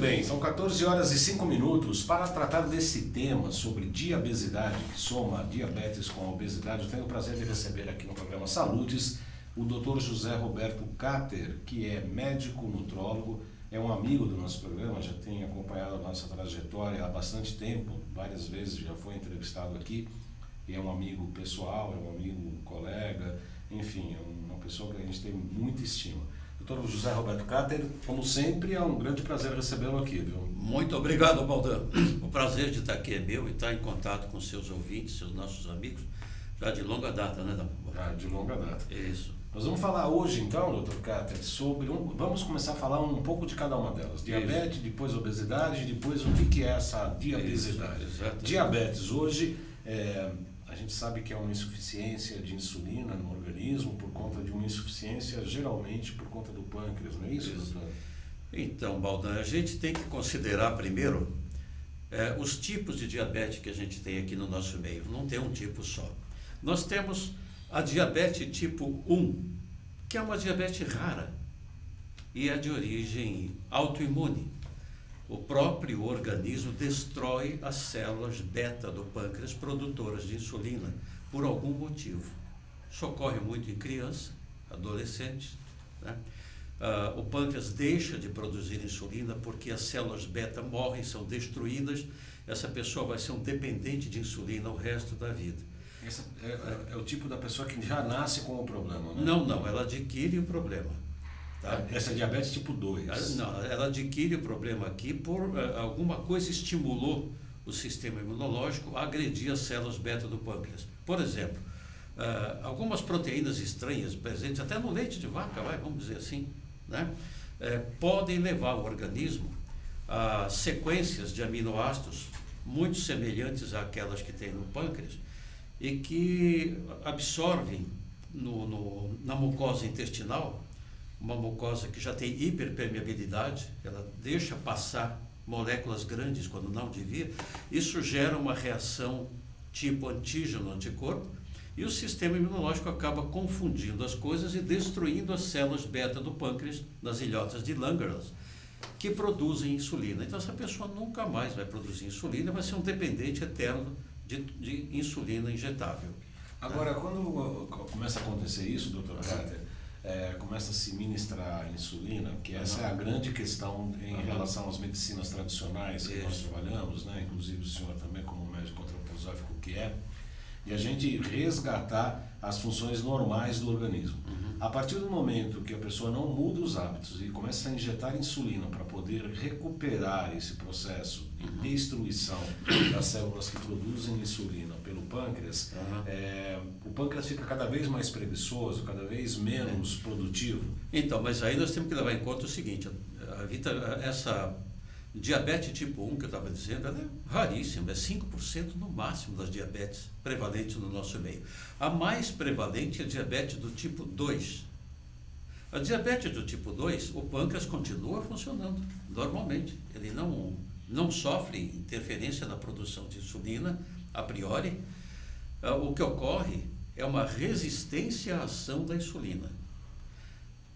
bem, são 14 horas e 5 minutos. Para tratar desse tema sobre diabesidade, que soma diabetes com a obesidade, eu tenho o prazer de receber aqui no programa Saludes o Dr. José Roberto Cater, que é médico nutrólogo, é um amigo do nosso programa, já tem acompanhado a nossa trajetória há bastante tempo, várias vezes já foi entrevistado aqui, e é um amigo pessoal, é um amigo colega, enfim, é uma pessoa que a gente tem muita estima. Dr. José Roberto Cater, como sempre, é um grande prazer recebê-lo aqui, viu? Muito obrigado, Baldan. O prazer de estar aqui é meu e estar em contato com seus ouvintes, seus nossos amigos, já de longa data, né, Dom? De longa data. Isso. Nós vamos falar hoje, então, Dr. Cater, sobre... Vamos começar a falar um pouco de cada uma delas. Diabetes, depois obesidade, depois o que é essa diabesidade. Diabetes, hoje, a gente sabe que é uma insuficiência de insulina no organismo por conta de uma insuficiência, geralmente, por conta do pâncreas, não é isso, doutor? Então, Baldan, a gente tem que considerar primeiro os tipos de diabetes que a gente tem aqui no nosso meio. Não tem um tipo só. Nós temos a diabetes tipo 1, que é uma diabetes rara e é de origem autoimune. O próprio organismo destrói as células beta do pâncreas produtoras de insulina por algum motivo. Isso ocorre muito em crianças, adolescentes, né? O pâncreas deixa de produzir insulina porque as células beta morrem, são destruídas. Essa pessoa vai ser um dependente de insulina o resto da vida. Esse é o tipo da pessoa que já nasce com o problema, né? Não, ela adquire o problema. Tá? Essa é diabetes tipo 2. Não, ela adquire o problema aqui por alguma coisa estimulou o sistema imunológico a agredir as células beta do pâncreas. Por exemplo, algumas proteínas estranhas presentes até no leite de vaca, vamos dizer assim, né? Podem levar o organismo a sequências de aminoácidos muito semelhantes àquelas que tem no pâncreas e que absorvem na mucosa intestinal, uma mucosa que já tem hiperpermeabilidade, ela deixa passar moléculas grandes quando não devia. Isso gera uma reação tipo antígeno-anticorpo e o sistema imunológico acaba confundindo as coisas e destruindo as células beta do pâncreas nas ilhotas de Langerhans, que produzem insulina. Então essa pessoa nunca mais vai produzir insulina, vai ser um dependente eterno de insulina injetável. Agora, quando começa a acontecer isso, doutor Cater, começa a se ministrar insulina, que essa é a grande questão em relação às medicinas tradicionais que nós trabalhamos, né? Inclusive o senhor também como médico antroposófico que é, e a gente resgatar as funções normais do organismo. A partir do momento que a pessoa não muda os hábitos e começa a injetar insulina para poder recuperar esse processo de destruição das células que produzem insulina pelo pâncreas, o pâncreas fica cada vez mais preguiçoso, cada vez menos produtivo. Então, mas aí nós temos que levar em conta o seguinte, essa diabetes tipo 1 que eu estava dizendo, ela é raríssima, é 5% no máximo das diabetes prevalentes no nosso meio. A mais prevalente é a diabetes do tipo 2. A diabetes do tipo 2, o pâncreas continua funcionando normalmente. Ele não sofre interferência na produção de insulina, a priori. O que ocorre é uma resistência à ação da insulina.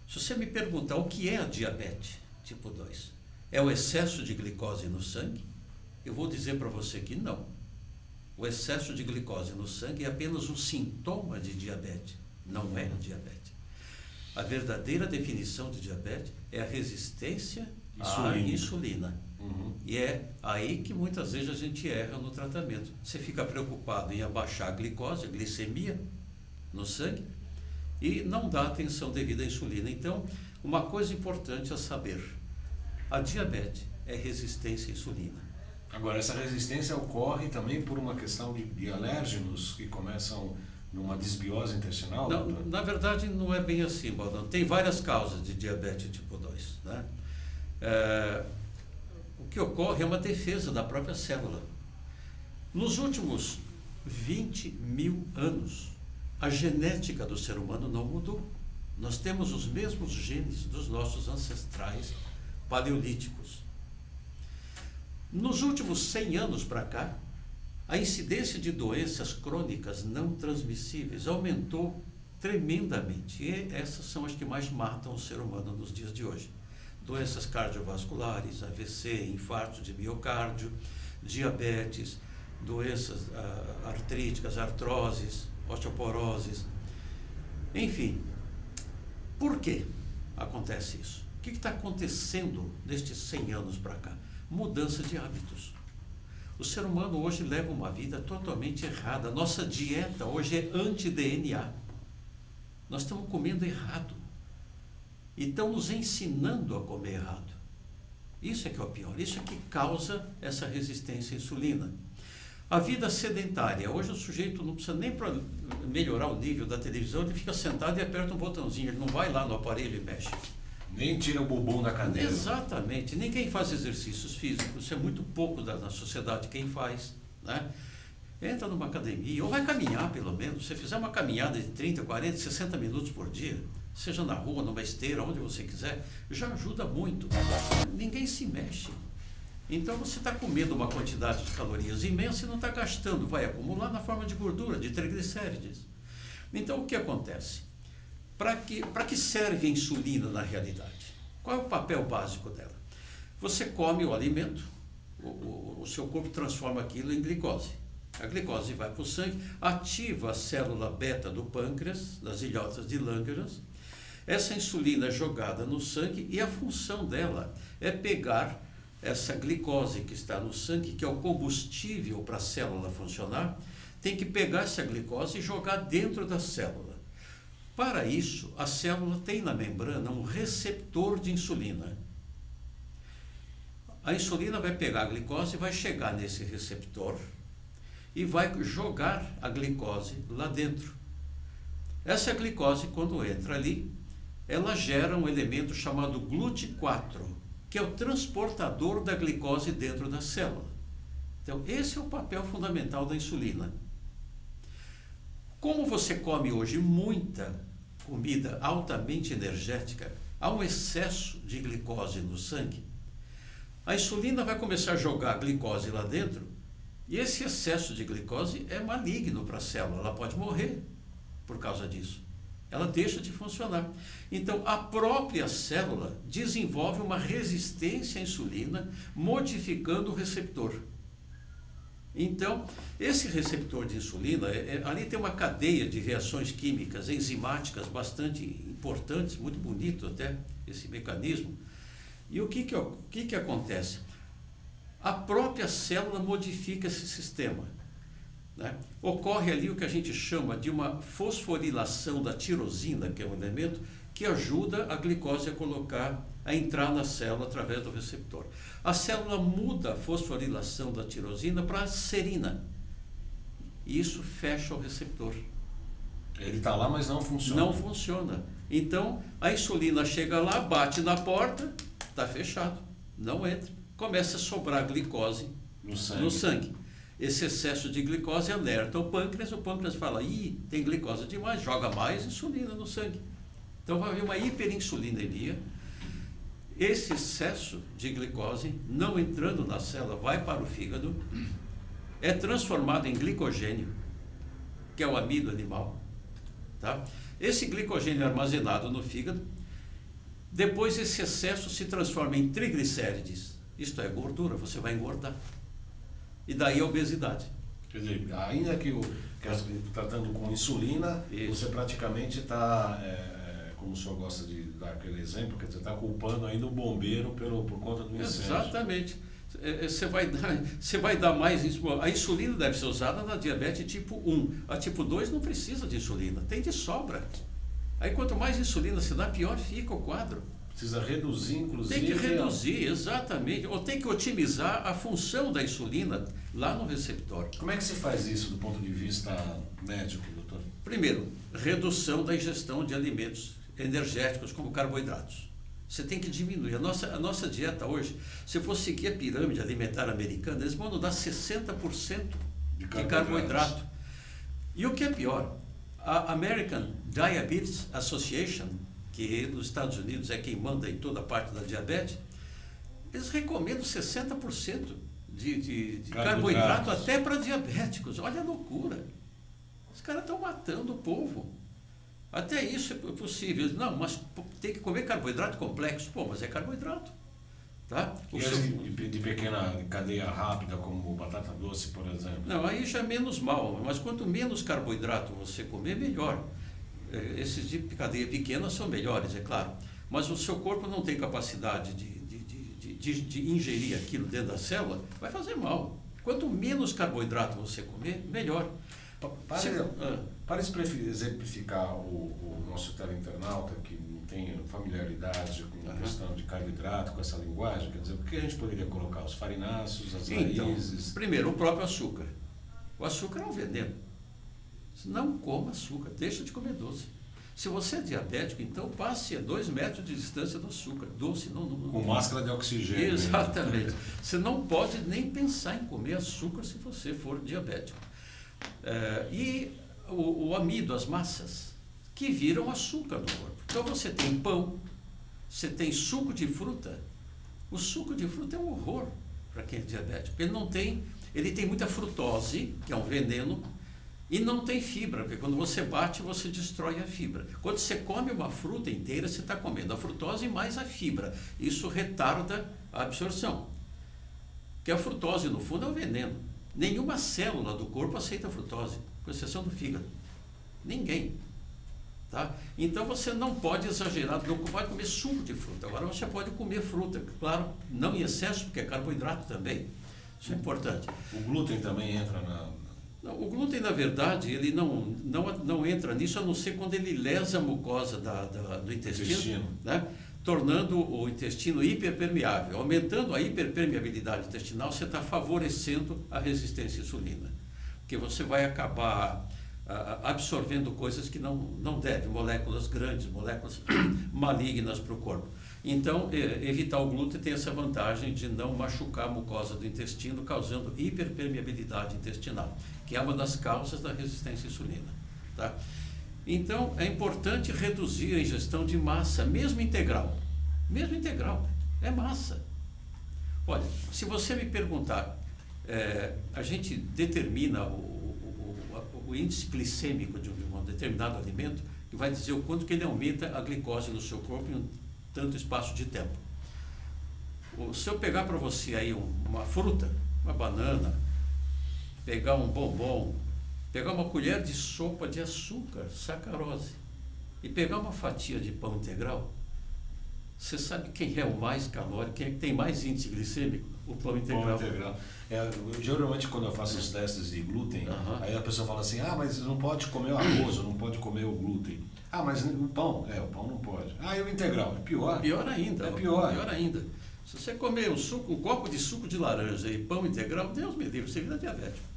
Se você me perguntar o que é a diabetes tipo 2, é o excesso de glicose no sangue? Eu vou dizer para você que não. O excesso de glicose no sangue é apenas um sintoma de diabetes, não é diabetes. A verdadeira definição de diabetes é a resistência à insulina. E é aí que muitas vezes a gente erra no tratamento. Você fica preocupado em abaixar a glicose, a glicemia no sangue, e não dá atenção devida à insulina. Então, uma coisa importante a saber: a diabetes é resistência à insulina. Agora, essa resistência ocorre também por uma questão de alérgenos que começam numa desbiose intestinal? Não, na verdade, não é bem assim, Baldan. Tem várias causas de diabetes tipo 2. Né? O que ocorre é uma defesa da própria célula. Nos últimos 20 mil anos, a genética do ser humano não mudou. Nós temos os mesmos genes dos nossos ancestrais paleolíticos. Nos últimos 100 anos para cá, a incidência de doenças crônicas não transmissíveis aumentou tremendamente. E essas são as que mais matam o ser humano nos dias de hoje. doenças cardiovasculares, AVC, infarto de miocárdio, diabetes, doenças artríticas, artroses, osteoporoses, enfim. Por que acontece isso? O que está acontecendo nestes 100 anos para cá? Mudança de hábitos. O ser humano hoje leva uma vida totalmente errada. Nossa dieta hoje é anti-DNA. Nós estamos comendo errado. E estão nos ensinando a comer errado. Isso é que é o pior. Isso é que causa essa resistência à insulina. A vida sedentária. Hoje o sujeito não precisa nem para melhorar o nível da televisão, ele fica sentado e aperta um botãozinho. Ele não vai lá no aparelho e mexe. Nem tira o bumbum da cadeira. Exatamente. Ninguém faz exercícios físicos. Isso é muito pouco na sociedade quem faz, né? Entra numa academia, ou vai caminhar pelo menos. Se você fizer uma caminhada de 30, 40, 60 minutos por dia, seja na rua, numa esteira, onde você quiser, já ajuda muito. Ninguém se mexe. Então você está comendo uma quantidade de calorias imensa e não está gastando. Vai acumular na forma de gordura, de triglicérides. Então o que acontece? Para que serve a insulina na realidade? Qual é o papel básico dela? Você come o alimento, o seu corpo transforma aquilo em glicose. A glicose vai para o sangue, ativa a célula beta do pâncreas, das ilhotas de Langerhans. Essa insulina é jogada no sangue e a função dela é pegar essa glicose que está no sangue, que é o combustível para a célula funcionar, tem que pegar essa glicose e jogar dentro da célula. Para isso, a célula tem na membrana um receptor de insulina. A insulina vai pegar a glicose e vai chegar nesse receptor e vai jogar a glicose lá dentro. Essa glicose, quando entra ali, ela gera um elemento chamado GLUT4, que é o transportador da glicose dentro da célula. Então, esse é o papel fundamental da insulina. Como você come hoje muita comida altamente energética, há um excesso de glicose no sangue, a insulina vai começar a jogar a glicose lá dentro, e esse excesso de glicose é maligno para a célula, ela pode morrer por causa disso. Ela deixa de funcionar. Então, a própria célula desenvolve uma resistência à insulina, modificando o receptor. Então, esse receptor de insulina, ali tem uma cadeia de reações químicas, enzimáticas bastante importantes, muito bonito até, esse mecanismo. E o que acontece? A própria célula modifica esse sistema, né? Ocorre ali o que a gente chama de uma fosforilação da tirosina, que é um elemento que ajuda a glicose a entrar na célula através do receptor. A célula muda a fosforilação da tirosina para serina. E isso fecha o receptor. Ele está lá, mas não funciona. Não funciona. Então, a insulina chega lá, bate na porta, está fechado, não entra. Começa a sobrar glicose no sangue. Esse excesso de glicose alerta o pâncreas fala, tem glicose demais, joga mais insulina no sangue. Então vai haver uma hiperinsulinemia. Esse excesso de glicose, não entrando na célula, vai para o fígado, é transformado em glicogênio, que é o amido animal. Tá? Esse glicogênio é armazenado no fígado, depois esse excesso se transforma em triglicérides, isto é gordura, você vai engordar. E daí a obesidade. Quer dizer, ainda que tratando com insulina, isso, você praticamente está, como o senhor gosta de dar aquele exemplo, quer dizer, está culpando ainda o bombeiro por conta do incêndio. Exatamente. Você vai dar mais... A insulina deve ser usada na diabetes tipo 1. A tipo 2 não precisa de insulina, tem de sobra. Aí quanto mais insulina se dá, pior fica o quadro. Precisa reduzir, inclusive. Tem que reduzir, exatamente. Ou tem que otimizar a função da insulina lá no receptor. Como é que se faz isso do ponto de vista médico, doutor? Primeiro, redução da ingestão de alimentos energéticos como carboidratos. Você tem que diminuir. A nossa dieta hoje, se for seguir a pirâmide alimentar americana, eles vão dar 60% de carboidrato. E o que é pior, a American Diabetes Association, que nos Estados Unidos é quem manda em toda a parte da diabetes, eles recomendam 60% de carboidrato até para diabéticos. Olha a loucura. Os caras estão matando o povo. Até isso é possível. Não, mas tem que comer carboidrato complexo. Pô, mas é carboidrato. Tá? De pequena cadeia rápida, como batata doce, por exemplo? Não, aí já é menos mal. Mas quanto menos carboidrato você comer, melhor. Esses de cadeia pequena são melhores, é claro. Mas o seu corpo não tem capacidade de ingerir aquilo dentro da célula, vai fazer mal. Quanto menos carboidrato você comer, melhor. Para exemplificar o nosso teleinternauta que não tem familiaridade com a questão de carboidrato, com essa linguagem, quer dizer, o que a gente poderia colocar? Os farináceos, as raízes? Primeiro, o próprio açúcar. O açúcar é um veneno. Não coma açúcar, deixa de comer doce. Se você é diabético, então passe a 2 metros de distância do açúcar. Doce não. Com máscara de oxigênio. Exatamente. Você não pode nem pensar em comer açúcar se você for diabético. E o amido, as massas, que viram açúcar no corpo. Então você tem pão, você tem suco de fruta. O suco de fruta é um horror para quem é diabético. Ele tem muita frutose, que é um veneno, e não tem fibra, porque quando você bate, você destrói a fibra. Quando você come uma fruta inteira, você está comendo a frutose mais a fibra. Isso retarda a absorção. Porque a frutose, no fundo, é um veneno. Nenhuma célula do corpo aceita a frutose, com exceção do fígado. Ninguém. Tá? Então você não pode exagerar, não pode comer suco de fruta. Agora você pode comer fruta, claro, não em excesso, porque é carboidrato também. Isso é importante. O glúten também entra na... Não, o glúten, na verdade, ele não entra nisso, a não ser quando ele lesa a mucosa do intestino. Né? Tornando o intestino hiperpermeável. Aumentando a hiperpermeabilidade intestinal, você está favorecendo a resistência à insulina. Porque você vai acabar absorvendo coisas que não devem, moléculas grandes, moléculas malignas para o corpo. Então, evitar o glúten tem essa vantagem de não machucar a mucosa do intestino, causando hiperpermeabilidade intestinal, que é uma das causas da resistência à insulina. Tá? Então, é importante reduzir a ingestão de massa, mesmo integral. Mesmo integral, é massa. Olha, se você me perguntar, a gente determina o índice glicêmico de um determinado alimento, que vai dizer o quanto que ele aumenta a glicose no seu corpo em um tanto espaço de tempo. Se eu pegar para você aí uma fruta, uma banana, pegar um bombom, pegar uma colher de sopa de açúcar, sacarose, e pegar uma fatia de pão integral, você sabe quem é o mais calórico, quem é que tem mais índice glicêmico? O pão integral. Pão integral. Geralmente, quando eu faço os testes de glúten, aí a pessoa fala assim, mas não pode comer o arroz, não pode comer o glúten. Mas o pão não pode. E o integral? É pior? Pior ainda. É pior. Pior ainda. Se você comer um copo de suco de laranja e pão integral, Deus me livre, você vira diabético.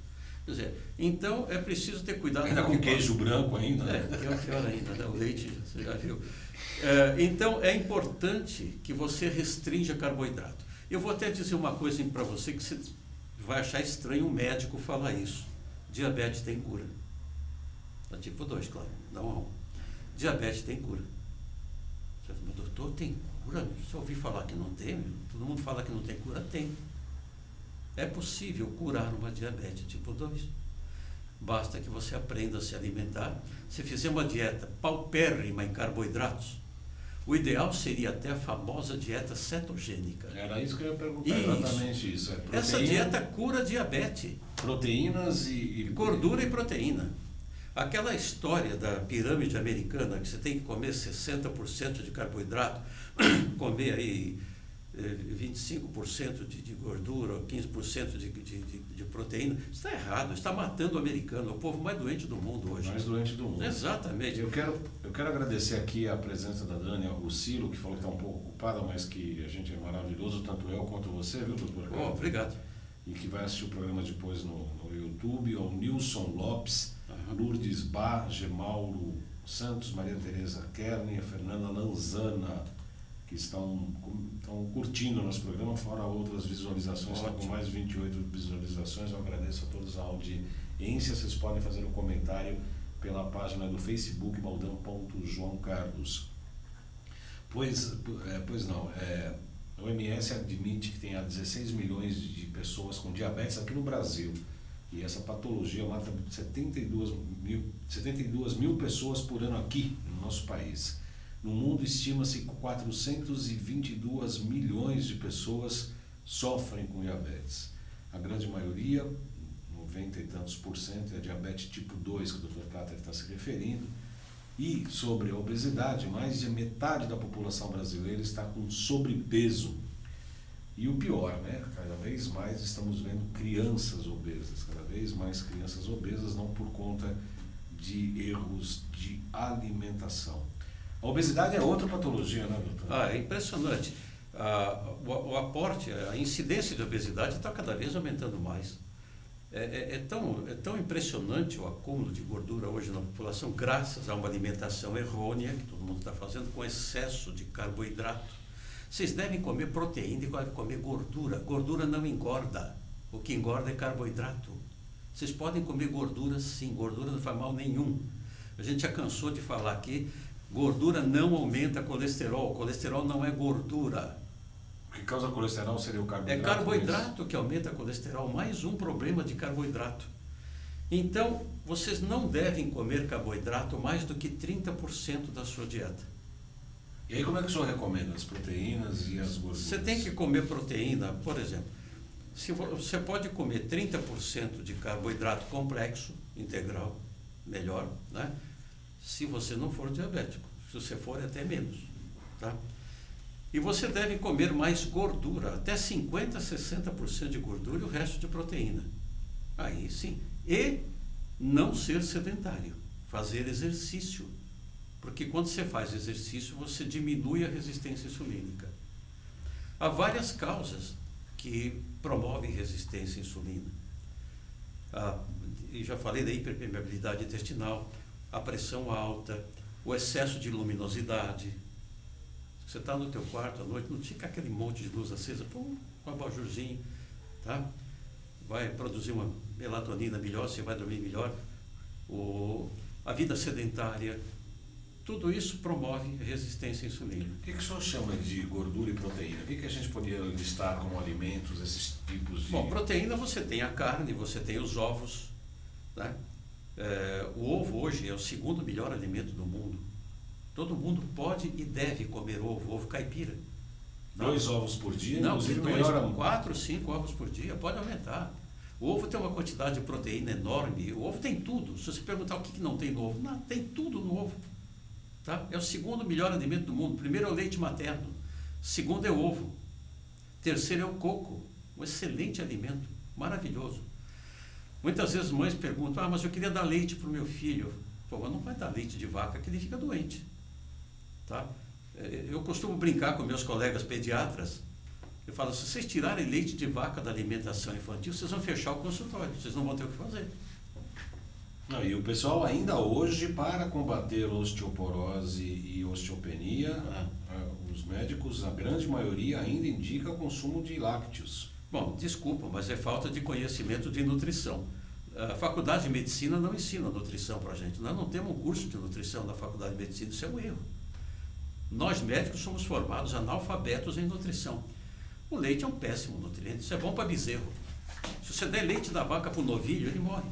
Quer dizer, então é preciso ter cuidado. Ainda com queijo branco ainda. Pior ainda, né? O leite, você já viu. Então é importante que você restrinja carboidrato. Eu vou até dizer uma coisa para você que você vai achar estranho um médico falar isso. Diabetes tem cura. Da tipo 2, claro, não a 1. Diabetes tem cura. Você fala, mas doutor, tem cura? Só ouvi falar que não tem, todo mundo fala que não tem cura, tem. É possível curar uma diabetes tipo 2. Basta que você aprenda a se alimentar. Se fizer uma dieta paupérrima em carboidratos, o ideal seria até a famosa dieta cetogênica. Era isso que eu ia perguntar, exatamente isso. Essa dieta cura diabetes. Proteínas e... Gordura e proteína. Aquela história da pirâmide americana, que você tem que comer 60% de carboidrato, comer aí 25% de gordura, 15% de proteína, isso está errado, está matando o americano, é o povo mais doente do mundo hoje. Mais doente do mundo. Exatamente. Eu quero agradecer aqui a presença da Dani Rucilo, que falou que está um pouco ocupada, mas que a gente é maravilhoso, tanto eu quanto você, viu, doutor? Obrigado. E que vai assistir o programa depois no YouTube, ao Nilson Lopes, Lourdes Bá, Gemauro Santos, Maria Tereza Kerner, Fernanda Lanzana, que estão curtindo o nosso programa, fora outras visualizações, está com mais de 28 visualizações. Eu agradeço a todos a audiência. Vocês podem fazer um comentário pela página do Facebook, baldão.joãocarlos. Pois não, a OMS admite que tem 16 milhões de pessoas com diabetes aqui no Brasil. E essa patologia mata 72 mil pessoas por ano aqui no nosso país. No mundo, estima-se que 422 milhões de pessoas sofrem com diabetes. A grande maioria, 90 e tantos por cento, é diabetes tipo 2, que o Dr. Prater está se referindo. E sobre a obesidade, mais de metade da população brasileira está com sobrepeso. E o pior, né? Cada vez mais estamos vendo crianças obesas, cada vez mais crianças obesas, não por conta de erros de alimentação. A obesidade é outra patologia, né, doutor? É impressionante. O aporte, a incidência de obesidade está cada vez aumentando mais. É tão impressionante o acúmulo de gordura hoje na população, graças a uma alimentação errônea, que todo mundo está fazendo, com excesso de carboidrato. Vocês devem comer proteína e devem comer gordura. Gordura não engorda. O que engorda é carboidrato. Vocês podem comer gordura sim, gordura não faz mal nenhum. A gente já cansou de falar aqui, gordura não aumenta colesterol. Colesterol não é gordura. O que causa colesterol seria o carboidrato? É carboidrato que aumenta colesterol, mais um problema de carboidrato. Então, vocês não devem comer carboidrato mais do que 30% da sua dieta. E aí como é que o senhor recomenda as proteínas e as gorduras? Você tem que comer proteína, por exemplo, se você pode comer 30% de carboidrato complexo, integral, melhor, né? Se você não for diabético, se você for é até menos, tá? E você deve comer mais gordura, até 50% a 60% de gordura e o resto de proteína. Aí sim. E não ser sedentário, fazer exercício. Porque quando você faz exercício, você diminui a resistência insulínica. Há várias causas que promovem resistência à insulina. E já falei da hiperpermeabilidade intestinal, a pressão alta, o excesso de luminosidade. Você está no teu quarto à noite, não fica aquele monte de luz acesa, pum, com um abajurzinho, tá? Vai produzir uma melatonina melhor, você vai dormir melhor. A vida sedentária, tudo isso promove resistência à insulina. O que o senhor chama de gordura e proteína? O que a gente poderia listar como alimentos, esses tipos de... Bom, proteína você tem a carne, você tem os ovos, né? O ovo hoje é o segundo melhor alimento do mundo. Todo mundo pode e deve comer ovo caipira. 2 ovos por dia? Não, inclusive 4, 5 ovos por dia, pode aumentar. O ovo tem uma quantidade de proteína enorme, o ovo tem tudo. Se você perguntar o que não tem no ovo, não, tem tudo no ovo. Tá? É o segundo melhor alimento do mundo. Primeiro é o leite materno, segundo é o ovo, terceiro é o coco, um excelente alimento, maravilhoso. Muitas vezes mães perguntam, mas eu queria dar leite para o meu filho. Pô, mas não vai dar leite de vaca que ele fica doente. Tá? Eu costumo brincar com meus colegas pediatras, eu falo, se vocês tirarem leite de vaca da alimentação infantil, vocês vão fechar o consultório, vocês não vão ter o que fazer. Não, e o pessoal ainda hoje, para combater osteoporose e osteopenia, os médicos, a grande maioria, ainda indica o consumo de lácteos. Bom, desculpa, mas é falta de conhecimento de nutrição. A faculdade de medicina não ensina nutrição para a gente. Nós não temos um curso de nutrição na faculdade de medicina, isso é um erro. Nós médicos somos formados analfabetos em nutrição. O leite é um péssimo nutriente, isso é bom para bezerro. Se você der leite da vaca para o novilho, ele morre.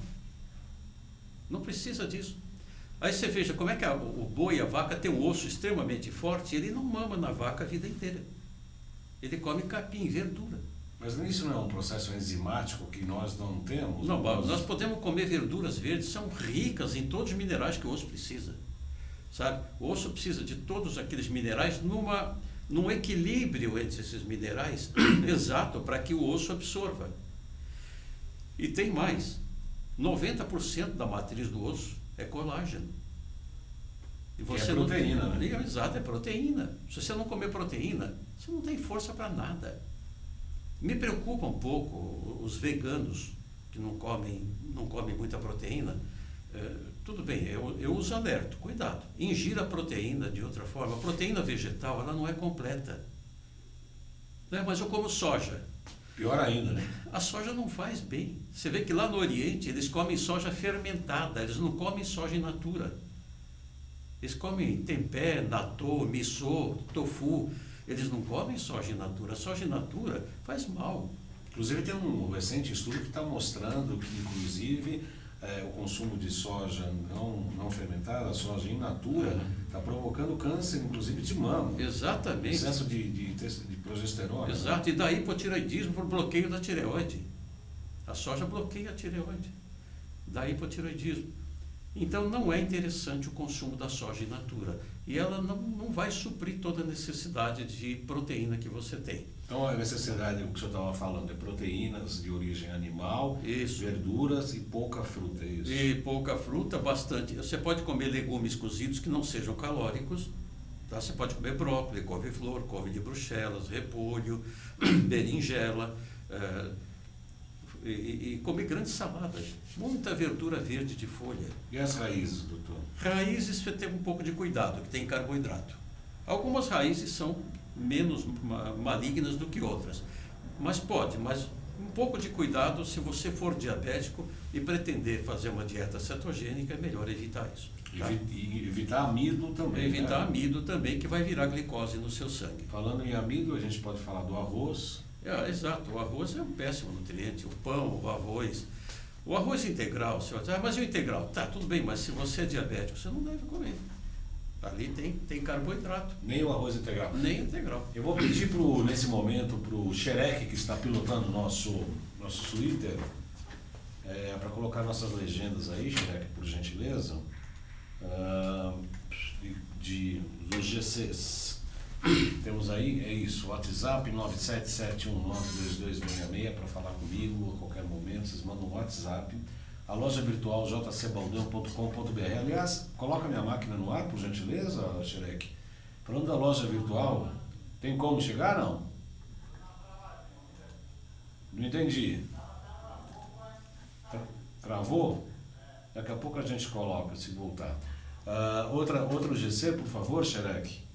Não precisa disso. Aí você veja como é que o boi e a vaca têm um osso extremamente forte, ele não mama na vaca a vida inteira. Ele come capim, verdura. Mas isso não é um processo enzimático que nós não temos? Não, nós podemos comer verduras verdes, são ricas em todos os minerais que o osso precisa. Sabe? O osso precisa de todos aqueles minerais num equilíbrio entre esses minerais exato para que o osso absorva. E tem mais, 90% da matriz do osso é colágeno. E você é proteína, não tem, né? Exato, é proteína. Se você não comer proteína, você não tem força para nada. Me preocupa um pouco os veganos que não comem muita proteína. Tudo bem, eu os alerto, cuidado. Ingira a proteína de outra forma. A proteína vegetal, ela não é completa. Né? Mas eu como soja. Pior ainda, né? A soja não faz bem. Você vê que lá no Oriente eles comem soja fermentada, eles não comem soja in natura. Eles comem tempeh, natto, miso, tofu. Eles não comem soja in natura. A soja in natura faz mal. Inclusive tem um recente estudo que está mostrando que, inclusive, o consumo de soja não fermentada, a soja in natura, está provocando câncer, inclusive, de mama. Exatamente. Excesso de progesterona. Exato, né? E daí hipotireoidismo por bloqueio da tireoide. A soja bloqueia a tireoide. Daí hipotireoidismo. Então não é interessante o consumo da soja in natura. E ela não vai suprir toda a necessidade de proteína que você tem. Então a necessidade, o que o senhor estava falando, é proteínas de origem animal, isso, verduras e pouca fruta, é isso? E pouca fruta, bastante. Você pode comer legumes cozidos que não sejam calóricos. Tá? Você pode comer brócolis, couve-flor, couve de Bruxelas, repolho, berinjela, e comer grandes saladas. Muita verdura verde de folha. E as raízes, doutor? Raízes você tem um pouco de cuidado, que tem carboidrato. Algumas raízes são menos malignas do que outras. Mas um pouco de cuidado se você for diabético e pretender fazer uma dieta cetogênica, é melhor evitar isso. Tá? E evitar amido também. Evitar amido também, que vai virar glicose no seu sangue. Falando em amido, a gente pode falar do arroz. Exato, o arroz é um péssimo nutriente, o pão, o arroz. O arroz integral, você vai dizer, mas e o integral? Tá, tudo bem, mas se você é diabético, você não deve comer. Ali tem carboidrato. Nem o arroz integral. Nem integral. Eu vou pedir nesse momento para o Xerec, que está pilotando o nosso Twitter, para colocar nossas legendas aí, Xerec, por gentileza, dos GCs. Temos aí, é isso, WhatsApp 977192266 para falar comigo a qualquer momento, vocês mandam um WhatsApp. A loja virtual jcbaldão.com.br. Aliás, coloca minha máquina no ar, por gentileza, Xerec. Falando da loja virtual, tem como chegar, não? Não entendi. Travou? Daqui a pouco a gente coloca, se voltar. Outro GC, por favor, Xerec.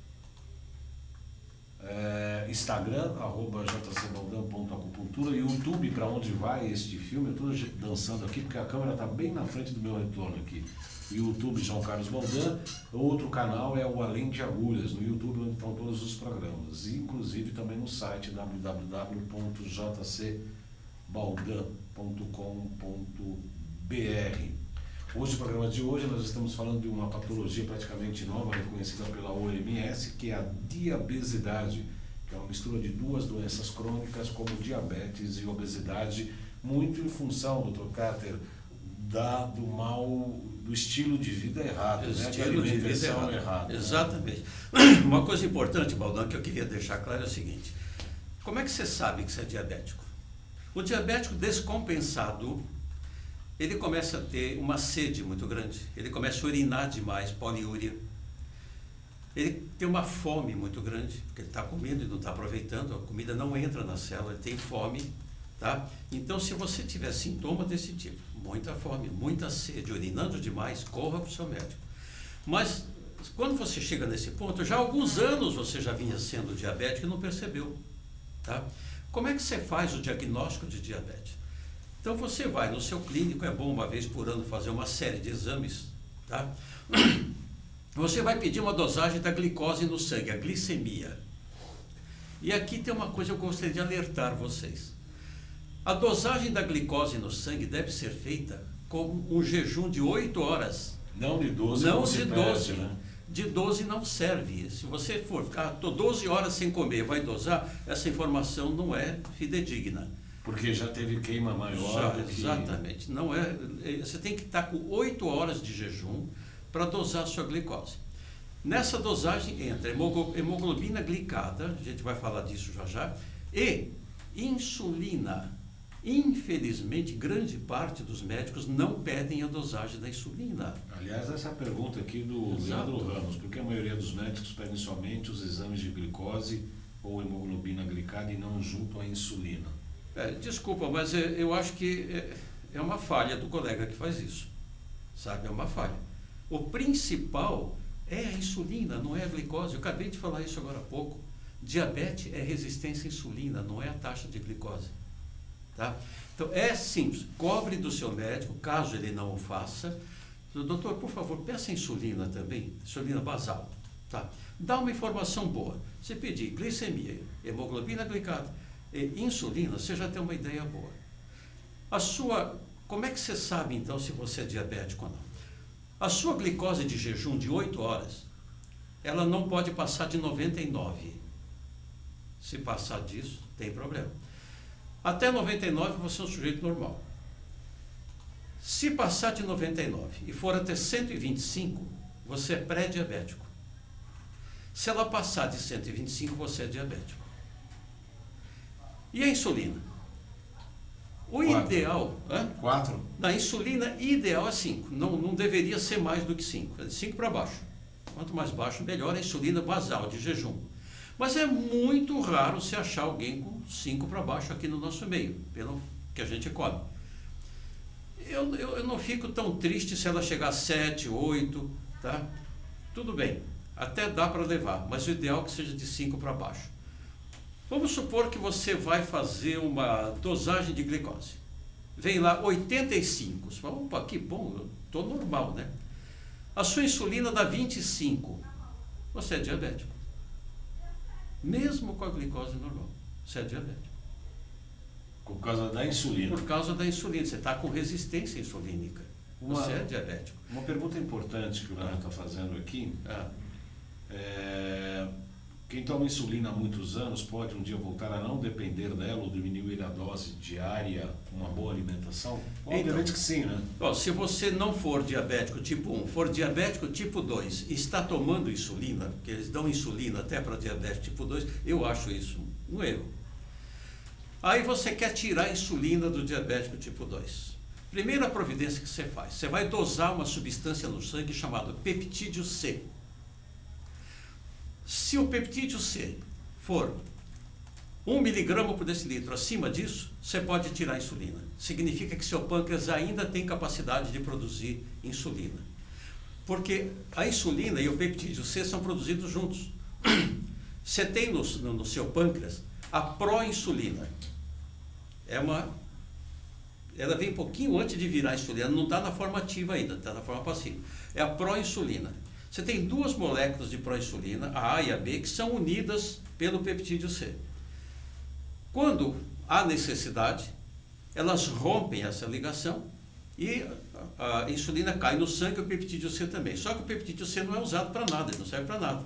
Instagram, @jcbaldão.acupuntura, YouTube, para onde vai este filme. Eu estou dançando aqui porque a câmera está bem na frente do meu retorno aqui. YouTube João Carlos Baldan. Outro canal é o Além de Agulhas, no YouTube, onde estão todos os programas, inclusive também no site www.jcbaldan.com.br. Hoje, o programa de hoje, nós estamos falando de uma patologia praticamente nova, reconhecida pela OMS, que é a diabesidade, que é uma mistura de duas doenças crônicas, como diabetes e obesidade, muito em função, Dr. Carter, do estilo de vida errado, Estilo de vida errado. Exatamente. Uma coisa importante, Baldan, que eu queria deixar claro é o seguinte: como é que você sabe que você é diabético? O diabético descompensado, ele começa a ter uma sede muito grande, ele começa a urinar demais, poliúria. Ele tem uma fome muito grande, porque ele está comendo e não está aproveitando, a comida não entra na célula, ele tem fome. Tá? Então, se você tiver sintoma desse tipo, muita fome, muita sede, urinando demais, corra para o seu médico. Mas, quando você chega nesse ponto, já há alguns anos você já vinha sendo diabético e não percebeu. Tá? Como é que você faz o diagnóstico de diabetes? Então, você vai no seu clínico, é bom uma vez por ano fazer uma série de exames. Tá? Você vai pedir uma dosagem da glicose no sangue, a glicemia. E aqui tem uma coisa que eu gostaria de alertar vocês. A dosagem da glicose no sangue deve ser feita com um jejum de 8 horas. Não de 12. Não de 12. Né? De 12 não serve. Se você for ficar 12 horas sem comer, vai dosar, essa informação não é fidedigna. Porque já teve queima maior. Exatamente. Não é, você tem que estar com 8 horas de jejum para dosar a sua glicose. Nessa dosagem entra hemoglobina glicada, a gente vai falar disso já, e insulina. Infelizmente, grande parte dos médicos não pedem a dosagem da insulina. Aliás, essa é a pergunta aqui do Leandro Ramos, porque a maioria dos médicos pedem somente os exames de glicose ou hemoglobina glicada e não junto à insulina. Desculpa, mas eu acho que é uma falha do colega que faz isso, sabe? É uma falha. O principal é a insulina, não é a glicose. Eu acabei de falar isso agora há pouco. Diabetes é resistência à insulina, não é a taxa de glicose. Tá? Então, é simples. Cobre do seu médico, caso ele não o faça. Doutor, por favor, peça insulina também, insulina basal. Tá? Dá uma informação boa. Você pedir glicemia, hemoglobina glicada, insulina, você já tem uma ideia boa. Como é que você sabe, então, se você é diabético ou não? A sua glicose de jejum de 8 horas, ela não pode passar de 99. Se passar disso, tem problema. Até 99 você é um sujeito normal. Se passar de 99 e for até 125, você é pré-diabético. Se ela passar de 125, você é diabético. E a insulina? O 4. Ideal... 4? Na insulina, ideal é 5. Não deveria ser mais do que 5. É de 5 para baixo. Quanto mais baixo, melhor a insulina basal de jejum. Mas é muito raro se achar alguém com 5 para baixo aqui no nosso meio, pelo que a gente come. Eu não fico tão triste se ela chegar a 7, 8, tá? Tudo bem, até dá para levar, mas o ideal é que seja de 5 para baixo. Vamos supor que você vai fazer uma dosagem de glicose. Vem lá 85. Você fala, opa, que bom, eu estou normal, né? A sua insulina dá 25. Você é diabético. Mesmo com a glicose normal, você é diabético. Por causa da insulina. Por causa da insulina. Você está com resistência insulínica. Você é diabético. Uma pergunta importante que o Leandro está fazendo aqui. Quem toma insulina há muitos anos pode um dia voltar a não depender dela ou diminuir a dose diária com uma boa alimentação? Obviamente que sim, né? Se você não for diabético tipo 1, for diabético tipo 2 e está tomando insulina, porque eles dão insulina até para diabetes tipo 2, eu acho isso um erro. Aí você quer tirar a insulina do diabético tipo 2. Primeira providência que você faz, você vai dosar uma substância no sangue chamada peptídeo C. Se o peptídeo C for 1 miligrama por decilitro acima disso, você pode tirar a insulina. Significa que seu pâncreas ainda tem capacidade de produzir insulina. Porque a insulina e o peptídeo C são produzidos juntos. Você tem no seu pâncreas a proinsulina. Ela vem um pouquinho antes de virar insulina, não está na forma ativa ainda, está na forma passiva. É a proinsulina. Você tem 2 moléculas de proinsulina, a A e a B, que são unidas pelo peptídeo C. Quando há necessidade, elas rompem essa ligação e a insulina cai no sangue e o peptídeo C também. Só que o peptídeo C não é usado para nada, ele não serve para nada.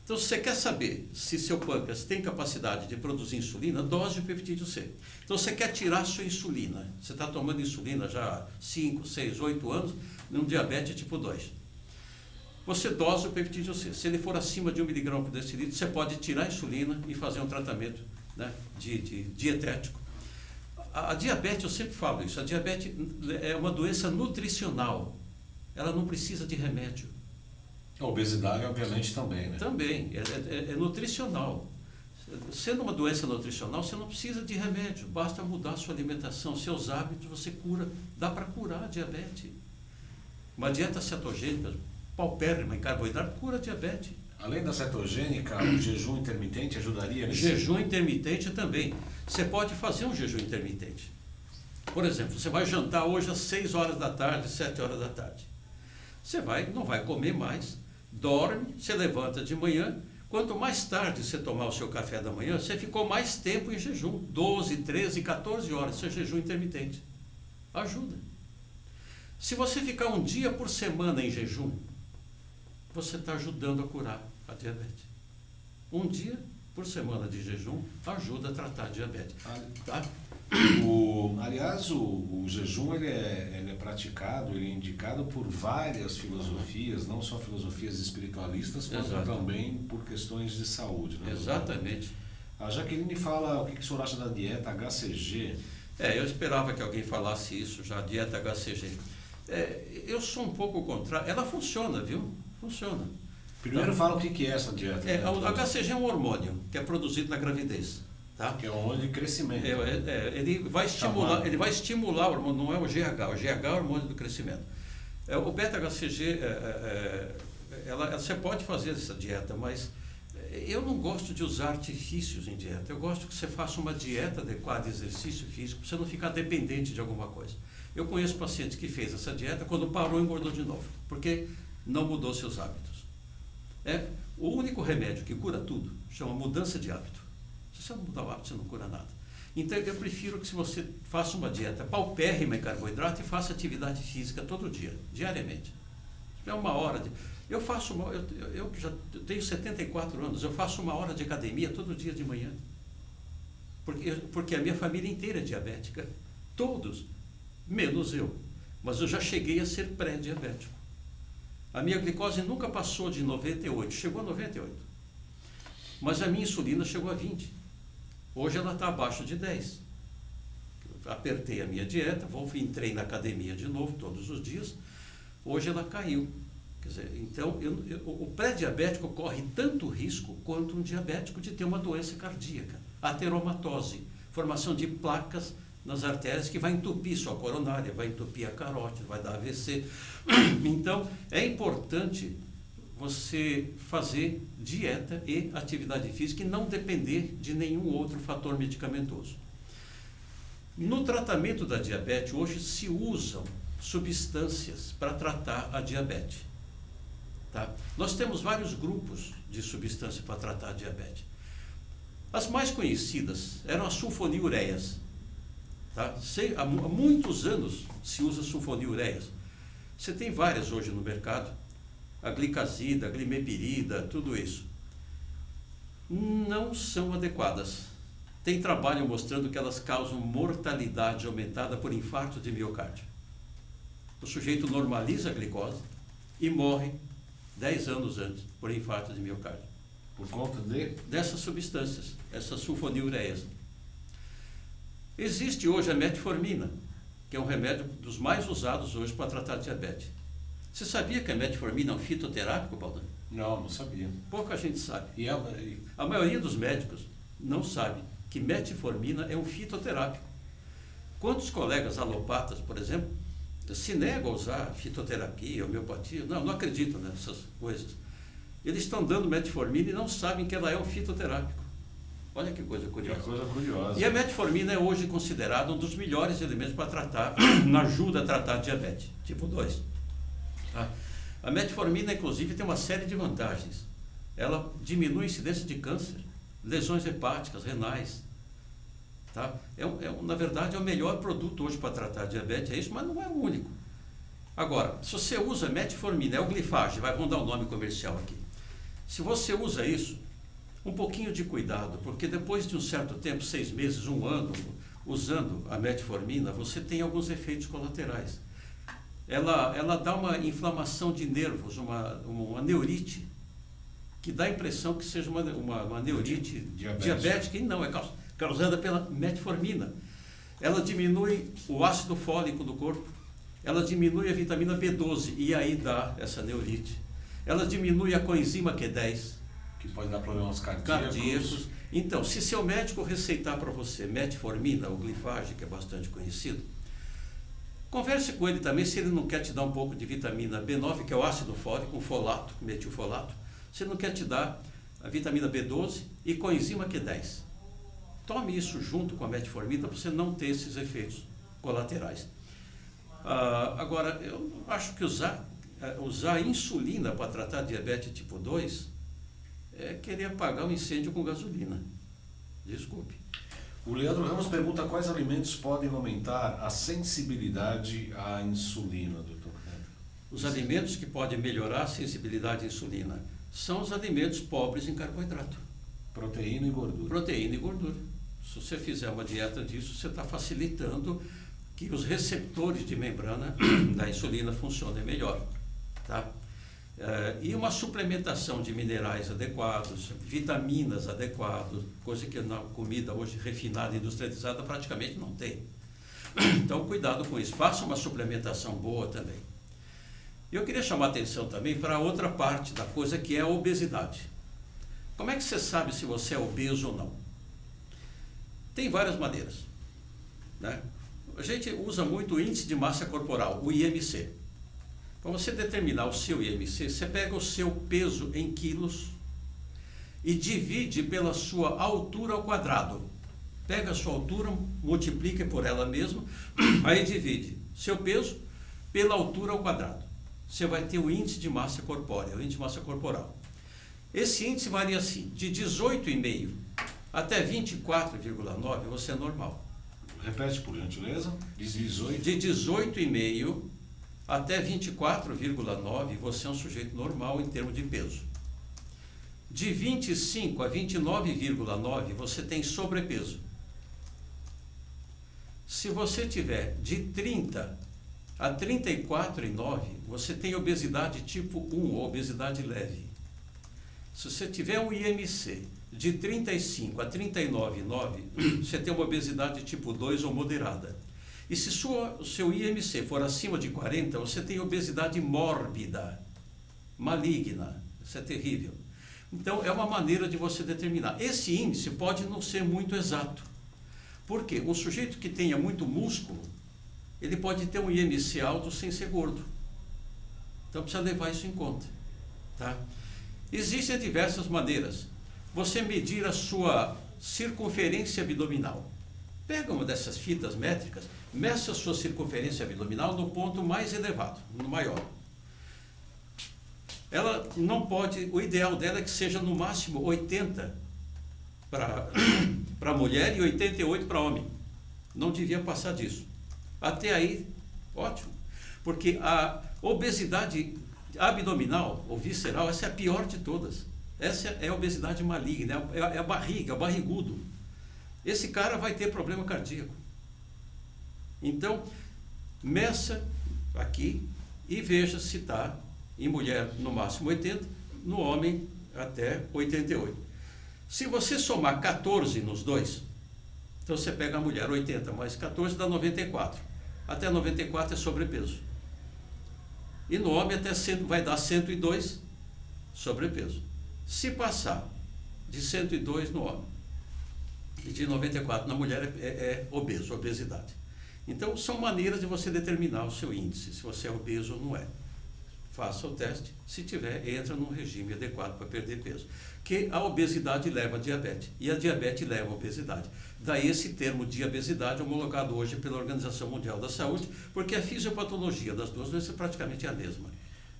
Então, se você quer saber se seu pâncreas tem capacidade de produzir insulina, dose o peptídeo C. Então, você quer tirar sua insulina. Você está tomando insulina já há 5, 6, 8 anos, num diabetes tipo 2. Você dosa o peptídeo C. Se ele for acima de 1 miligrama por decilitro, você pode tirar a insulina e fazer um tratamento, né, de dietético. A diabetes, eu sempre falo isso, a diabetes é uma doença nutricional. Ela não precisa de remédio. A obesidade, obviamente, também, né? Também, é nutricional. Sendo uma doença nutricional, você não precisa de remédio, basta mudar a sua alimentação, seus hábitos, você cura, dá para curar a diabetes. Uma dieta cetogênica, paupérrima em carboidrato, cura a diabetes. Além da cetogênica, o jejum intermitente ajudaria nisso? Jejum intermitente também. Você pode fazer um jejum intermitente. Por exemplo, você vai jantar hoje às 6 horas da tarde, 7 horas da tarde. Você não vai comer mais, dorme, você levanta de manhã. Quanto mais tarde você tomar o seu café da manhã, você ficou mais tempo em jejum. 12, 13, 14 horas, isso é jejum intermitente. Ajuda. Se você ficar um dia por semana em jejum, você está ajudando a curar a diabetes. Um dia por semana de jejum ajuda a tratar a diabetes. Tá? Aliás, o jejum ele é praticado, ele é indicado por várias filosofias, não só filosofias espiritualistas, mas também por questões de saúde. Né? Exatamente. A Jaqueline fala o que o senhor acha da dieta HCG. Eu esperava que alguém falasse isso já, dieta HCG. Eu sou um pouco contrário. Ela funciona, viu? Funciona. Primeiro fala o que é essa dieta. O HCG é um hormônio que é produzido na gravidez. Tá? Que é um hormônio de crescimento. Ele vai estimular o hormônio, não é o GH. O GH é o hormônio do crescimento. O beta-HCG, você pode fazer essa dieta, mas eu não gosto de usar artifícios em dieta. Eu gosto que você faça uma dieta adequada de exercício físico, para você não ficar dependente de alguma coisa. Eu conheço pacientes que fez essa dieta, quando parou, engordou de novo, porque não mudou seus hábitos. O único remédio que cura tudo chama mudança de hábito. Se você não mudar o hábito, você não cura nada. Então, eu prefiro que se você faça uma dieta paupérrima em carboidrato e faça atividade física todo dia, diariamente. É uma hora de... Eu já tenho 74 anos, eu faço 1 hora de academia todo dia de manhã. Porque a minha família inteira é diabética. Todos, menos eu. Mas eu já cheguei a ser pré-diabético. A minha glicose nunca passou de 98, chegou a 98. Mas a minha insulina chegou a 20. Hoje ela está abaixo de 10. Apertei a minha dieta, entrei na academia de novo todos os dias. Hoje ela caiu. Quer dizer, então, o pré-diabético corre tanto risco quanto um diabético de ter uma doença cardíaca. Ateromatose, formação de placas nas artérias que vai entupir sua coronária, vai entupir a carótida, vai dar AVC. Então, é importante você fazer dieta e atividade física e não depender de nenhum outro fator medicamentoso. No tratamento da diabetes, hoje se usam substâncias para tratar a diabetes. Tá? Nós temos vários grupos de substâncias para tratar a diabetes. As mais conhecidas eram as sulfonilureias. Tá? Há muitos anos se usa sulfonilureias. Você tem várias hoje no mercado. A glicazida, a glimepirida, tudo isso. Não são adequadas. Tem trabalho mostrando que elas causam mortalidade aumentada por infarto de miocárdio. O sujeito normaliza a glicose e morre 10 anos antes por infarto de miocárdio. Por conta dessas substâncias, essas sulfonilureias. Existe hoje a metformina, que é um remédio dos mais usados hoje para tratar diabetes. Você sabia que a metformina é um fitoterápico, Baldan? Não sabia. Pouca gente sabe. A maioria dos médicos não sabe que metformina é um fitoterápico. Quantos colegas alopatas, por exemplo, se negam a usar fitoterapia, homeopatia, não acreditam nessas coisas. Eles estão dando metformina e não sabem que ela é um fitoterápico. Olha que coisa curiosa. Que coisa curiosa. E a metformina é hoje considerada um dos melhores elementos para tratar, ajuda a tratar diabetes, tipo 2. Tá? A metformina, inclusive, tem uma série de vantagens. Ela diminui a incidência de câncer, lesões hepáticas, renais. Tá? Na verdade, é o melhor produto hoje para tratar diabetes, é isso, mas não é o único. Agora, se você usa metformina, é o glifage, vamos dar um nome comercial aqui. Se você usa isso, um pouquinho de cuidado, porque depois de um certo tempo, 6 meses, 1 ano, usando a metformina, você tem alguns efeitos colaterais. Ela dá uma inflamação de nervos, uma neurite, que dá a impressão que seja uma neurite diabética, e não, é causada pela metformina. Ela diminui o ácido fólico do corpo, ela diminui a vitamina B12, e aí dá essa neurite. Ela diminui a coenzima Q10, que pode dar problemas cardíacos. Então, se seu médico receitar para você metformina ou glifage, que é bastante conhecido, converse com ele também se ele não quer te dar um pouco de vitamina B9, que é o ácido fólico, um folato, metilfolato. Se ele não quer te dar a vitamina B12 e coenzima Q10. Tome isso junto com a metformina para você não ter esses efeitos colaterais. Agora, eu acho que usar insulina para tratar diabetes tipo 2 é querer apagar um incêndio com gasolina. Desculpe. O Leandro Ramos pergunta quais alimentos podem aumentar a sensibilidade à insulina, doutor. Os alimentos que podem melhorar a sensibilidade à insulina são os alimentos pobres em carboidrato. Proteína e gordura. Proteína e gordura. Se você fizer uma dieta disso, você está facilitando que os receptores de membrana da insulina funcionem melhor. Tá? E uma suplementação de minerais adequados, vitaminas adequadas, coisa que na comida hoje refinada, industrializada, praticamente não tem. Então, cuidado com isso. Faça uma suplementação boa também. Eu queria chamar a atenção também para outra parte da coisa, que é a obesidade. Como é que você sabe se você é obeso ou não? Tem várias maneiras. Né? A gente usa muito o índice de massa corporal, o IMC. Para você determinar o seu IMC, você pega o seu peso em quilos e divide pela sua altura ao quadrado. Pega a sua altura, multiplica por ela mesma, aí divide seu peso pela altura ao quadrado. Você vai ter o índice de massa corpórea, o índice de massa corporal. Esse índice varia assim, de 18,5 Até 24,9 você é normal. Repete, por gentileza. De 18? De 18,5 até 24,9 você é um sujeito normal em termos de peso. De 25 a 29,9 você tem sobrepeso. Se você tiver de 30 a 34,9, você tem obesidade tipo 1, obesidade leve. Se você tiver um IMC de 35 a 39,9, você tem uma obesidade tipo 2 ou moderada. E se o seu IMC for acima de 40, você tem obesidade mórbida, maligna. Isso é terrível. Então, é uma maneira de você determinar. Esse índice pode não ser muito exato. Por quê? Um sujeito que tenha muito músculo, ele pode ter um IMC alto sem ser gordo. Então, precisa levar isso em conta. Tá? Existem diversas maneiras. Você medir a sua circunferência abdominal. Pega uma dessas fitas métricas, meça a sua circunferência abdominal no ponto mais elevado, no maior. Ela não pode, o ideal dela é que seja no máximo 80 para mulher e 88 para homem. Não devia passar disso. Até aí, ótimo. Porque a obesidade abdominal ou visceral, essa é a pior de todas. Essa é a obesidade maligna, é a barriga, é o barrigudo. Esse cara vai ter problema cardíaco. Então, meça aqui e veja se está em mulher no máximo 80, no homem até 88. Se você somar 14 nos dois, então você pega a mulher 80 mais 14 dá 94. Até 94 é sobrepeso. E no homem até 100, vai dar 102 sobrepeso. Se passar de 102 no homem e de 94 na mulher é obeso, obesidade. Então são maneiras de você determinar o seu índice, se você é obeso ou não é. Faça o teste, se tiver, entra num regime adequado para perder peso. Que a obesidade leva a diabetes, e a diabetes leva a obesidade. Daí esse termo diabesidade homologado hoje pela Organização Mundial da Saúde, porque a fisiopatologia das duas doenças praticamente é a mesma.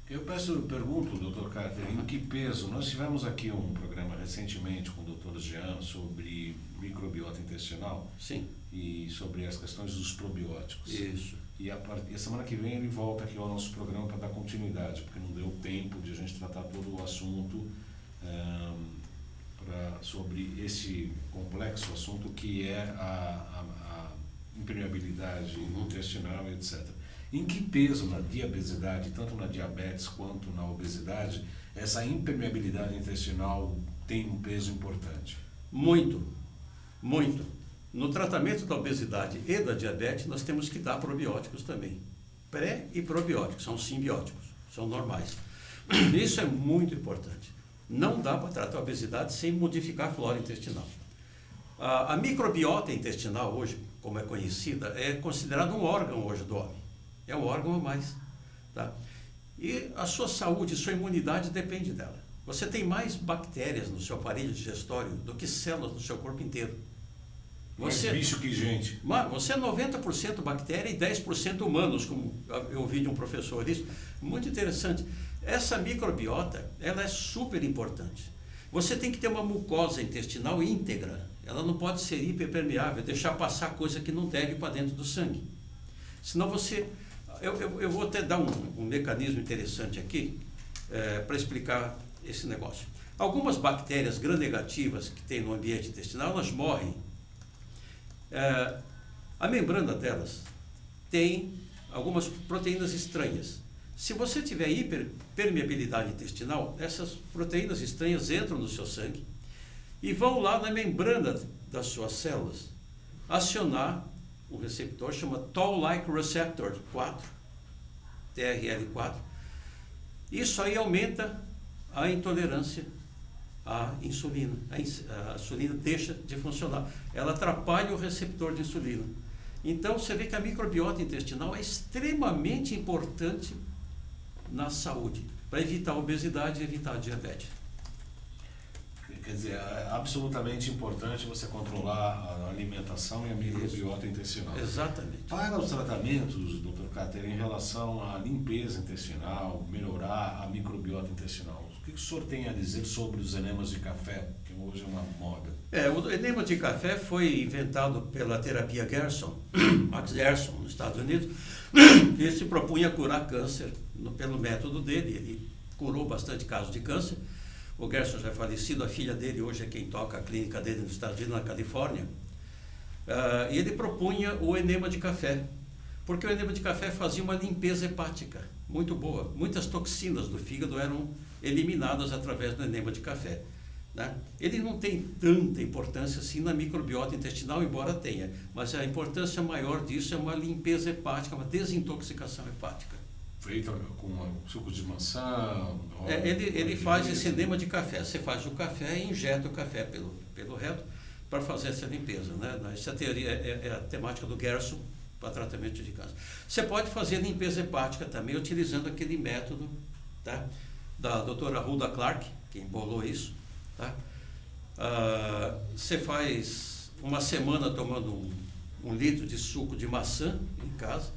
Eu pergunto, doutor Carter, em que peso? Nós tivemos aqui um programa recentemente com o doutor Jean sobre microbiota intestinal. Sim. E sobre as questões dos probióticos. Isso. E a semana que vem ele volta aqui ao nosso programa para dar continuidade, porque não deu tempo de a gente tratar todo o assunto sobre esse complexo assunto que é a impermeabilidade intestinal, etc. Em que peso na diabesidade, tanto na diabetes quanto na obesidade, essa impermeabilidade intestinal tem um peso importante? Muito, muito. No tratamento da obesidade e da diabetes, nós temos que dar probióticos também. Pré e probióticos, são simbióticos, são normais. Isso é muito importante. Não dá para tratar a obesidade sem modificar a flora intestinal. A microbiota intestinal hoje, como é conhecida, é considerada um órgão hoje do homem. É um órgão a mais. Tá? E a sua saúde, sua imunidade depende dela. Você tem mais bactérias no seu aparelho digestório do que células no seu corpo inteiro. Mais bicho que gente. Você é 90% bactéria e 10% humanos, como eu ouvi de um professor isso. Muito interessante. Essa microbiota, ela é super importante. Você tem que ter uma mucosa intestinal íntegra. Ela não pode ser hiperpermeável, deixar passar coisa que não deve para dentro do sangue. Senão você... Eu vou até dar um mecanismo interessante aqui para explicar esse negócio. Algumas bactérias gram-negativas que tem no ambiente intestinal, elas morrem. A membrana delas tem algumas proteínas estranhas. Se você tiver hiperpermeabilidade intestinal, essas proteínas estranhas entram no seu sangue e vão lá na membrana das suas células acionar um receptor, chama Toll-like receptor 4, TRL4. Isso aí aumenta a intolerância à insulina. A insulina deixa de funcionar. Ela atrapalha o receptor de insulina. Então, você vê que a microbiota intestinal é extremamente importante na saúde, para evitar a obesidade e evitar a diabetes. Quer dizer, é absolutamente importante você controlar a alimentação e a microbiota intestinal. Exatamente. Para os tratamentos, doutor Cáter, em relação à limpeza intestinal, melhorar a microbiota intestinal, o que o senhor tem a dizer sobre os enemas de café, que hoje é uma moda? O enema de café foi inventado pela terapia Gerson, Max Gerson, nos Estados Unidos, que se propunha curar câncer pelo método dele. Ele curou bastante casos de câncer. O Gerson já é falecido, a filha dele hoje é quem toca a clínica dele nos Estados Unidos, na Califórnia. E ele propunha o enema de café, porque o enema de café fazia uma limpeza hepática muito boa. Muitas toxinas do fígado eram eliminadas através do enema de café, né? Ele não tem tanta importância assim na microbiota intestinal, embora tenha, mas a importância maior disso é uma limpeza hepática, uma desintoxicação hepática. Feita com suco de maçã? Ele faz esse enema de café. Você faz o café e injeta o café pelo reto para fazer essa limpeza, né? Essa teoria é a temática do Gerson para tratamento de câncer. Você pode fazer limpeza hepática também utilizando aquele método, tá, da doutora Hulda Clark, que embolou isso. Tá? Você faz uma semana tomando um litro de suco de maçã em casa,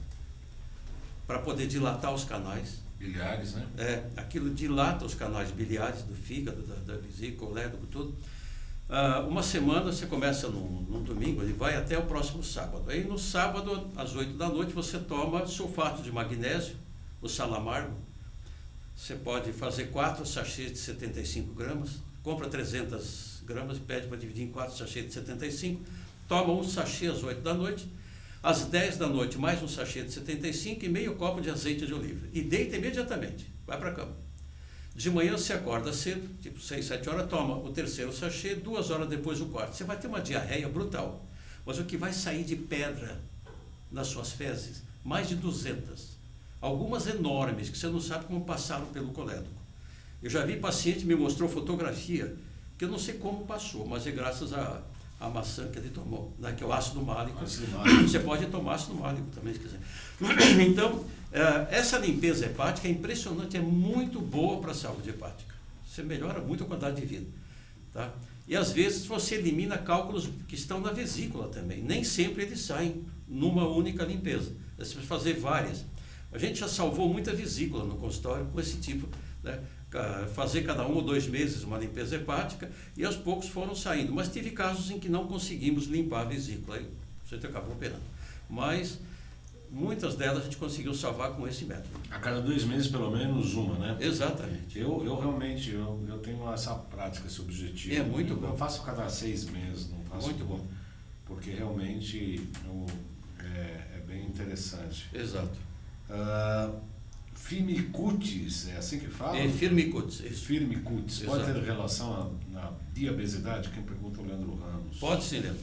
para poder dilatar os canais. Biliares, né? Aquilo dilata os canais biliares do fígado, da vesícula, lédugo, tudo. Uma semana, você começa num domingo e vai até o próximo sábado. Aí no sábado, às 8 da noite, você toma sulfato de magnésio, o sal amargo. Você pode fazer 4 sachês de 75 gramas, compra 300 gramas e pede para dividir em 4 sachês de 75, toma um sachê às 8 da noite, às 10 da noite mais um sachê de 75 e meio copo de azeite de oliva. E deita imediatamente, vai para a cama. De manhã você acorda cedo, tipo 6, 7 horas, toma o terceiro sachê, 2 horas depois o quarto. Você vai ter uma diarreia brutal, mas o que vai sair de pedra nas suas fezes, mais de 200. Algumas enormes, que você não sabe como passaram pelo colédoco. Eu já vi paciente me mostrou fotografia, que eu não sei como passou, mas é graças a maçã que ele tomou, né, que é o ácido málico. Você pode tomar ácido málico também, se quiser. Então, essa limpeza hepática é impressionante, é muito boa para a saúde hepática. Você melhora muito a qualidade de vida. Tá? E às vezes você elimina cálculos que estão na vesícula também. Nem sempre eles saem numa única limpeza. Você precisa fazer várias. A gente já salvou muita vesícula no consultório com esse tipo, né? Fazer cada 1 ou 2 meses uma limpeza hepática e aos poucos foram saindo. Mas tive casos em que não conseguimos limpar a vesícula, aí o sujeito acabou operando. Mas muitas delas a gente conseguiu salvar com esse método. A cada 2 meses, pelo menos uma, né? Exatamente. Eu realmente eu tenho essa prática, esse objetivo. É muito bom. Eu faço cada 6 meses, não faço muito bom. Porque realmente é bem interessante. Exato. Firmicutes, é assim que fala? Firmicutes. Firmicutes. Pode ter relação na diabesidade? Quem pergunta é o Leandro Ramos. Pode sim, Leandro.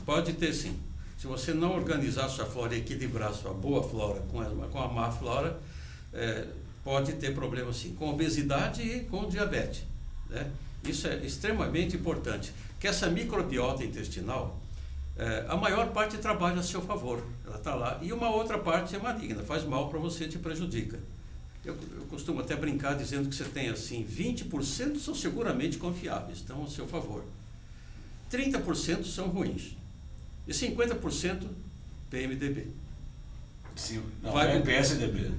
Pode ter sim. Se você não organizar a sua flora e equilibrar a sua boa flora com a má flora, pode ter problema sim, com obesidade e com diabetes, né? Isso é extremamente importante, que essa microbiota intestinal, a maior parte trabalha a seu favor, ela está lá, e uma outra parte é maligna, faz mal para você, te prejudica. Eu costumo até brincar dizendo que você tem assim, 20% são seguramente confiáveis, estão a seu favor. 30% são ruins. E 50% PMDB. Vai com PSDB.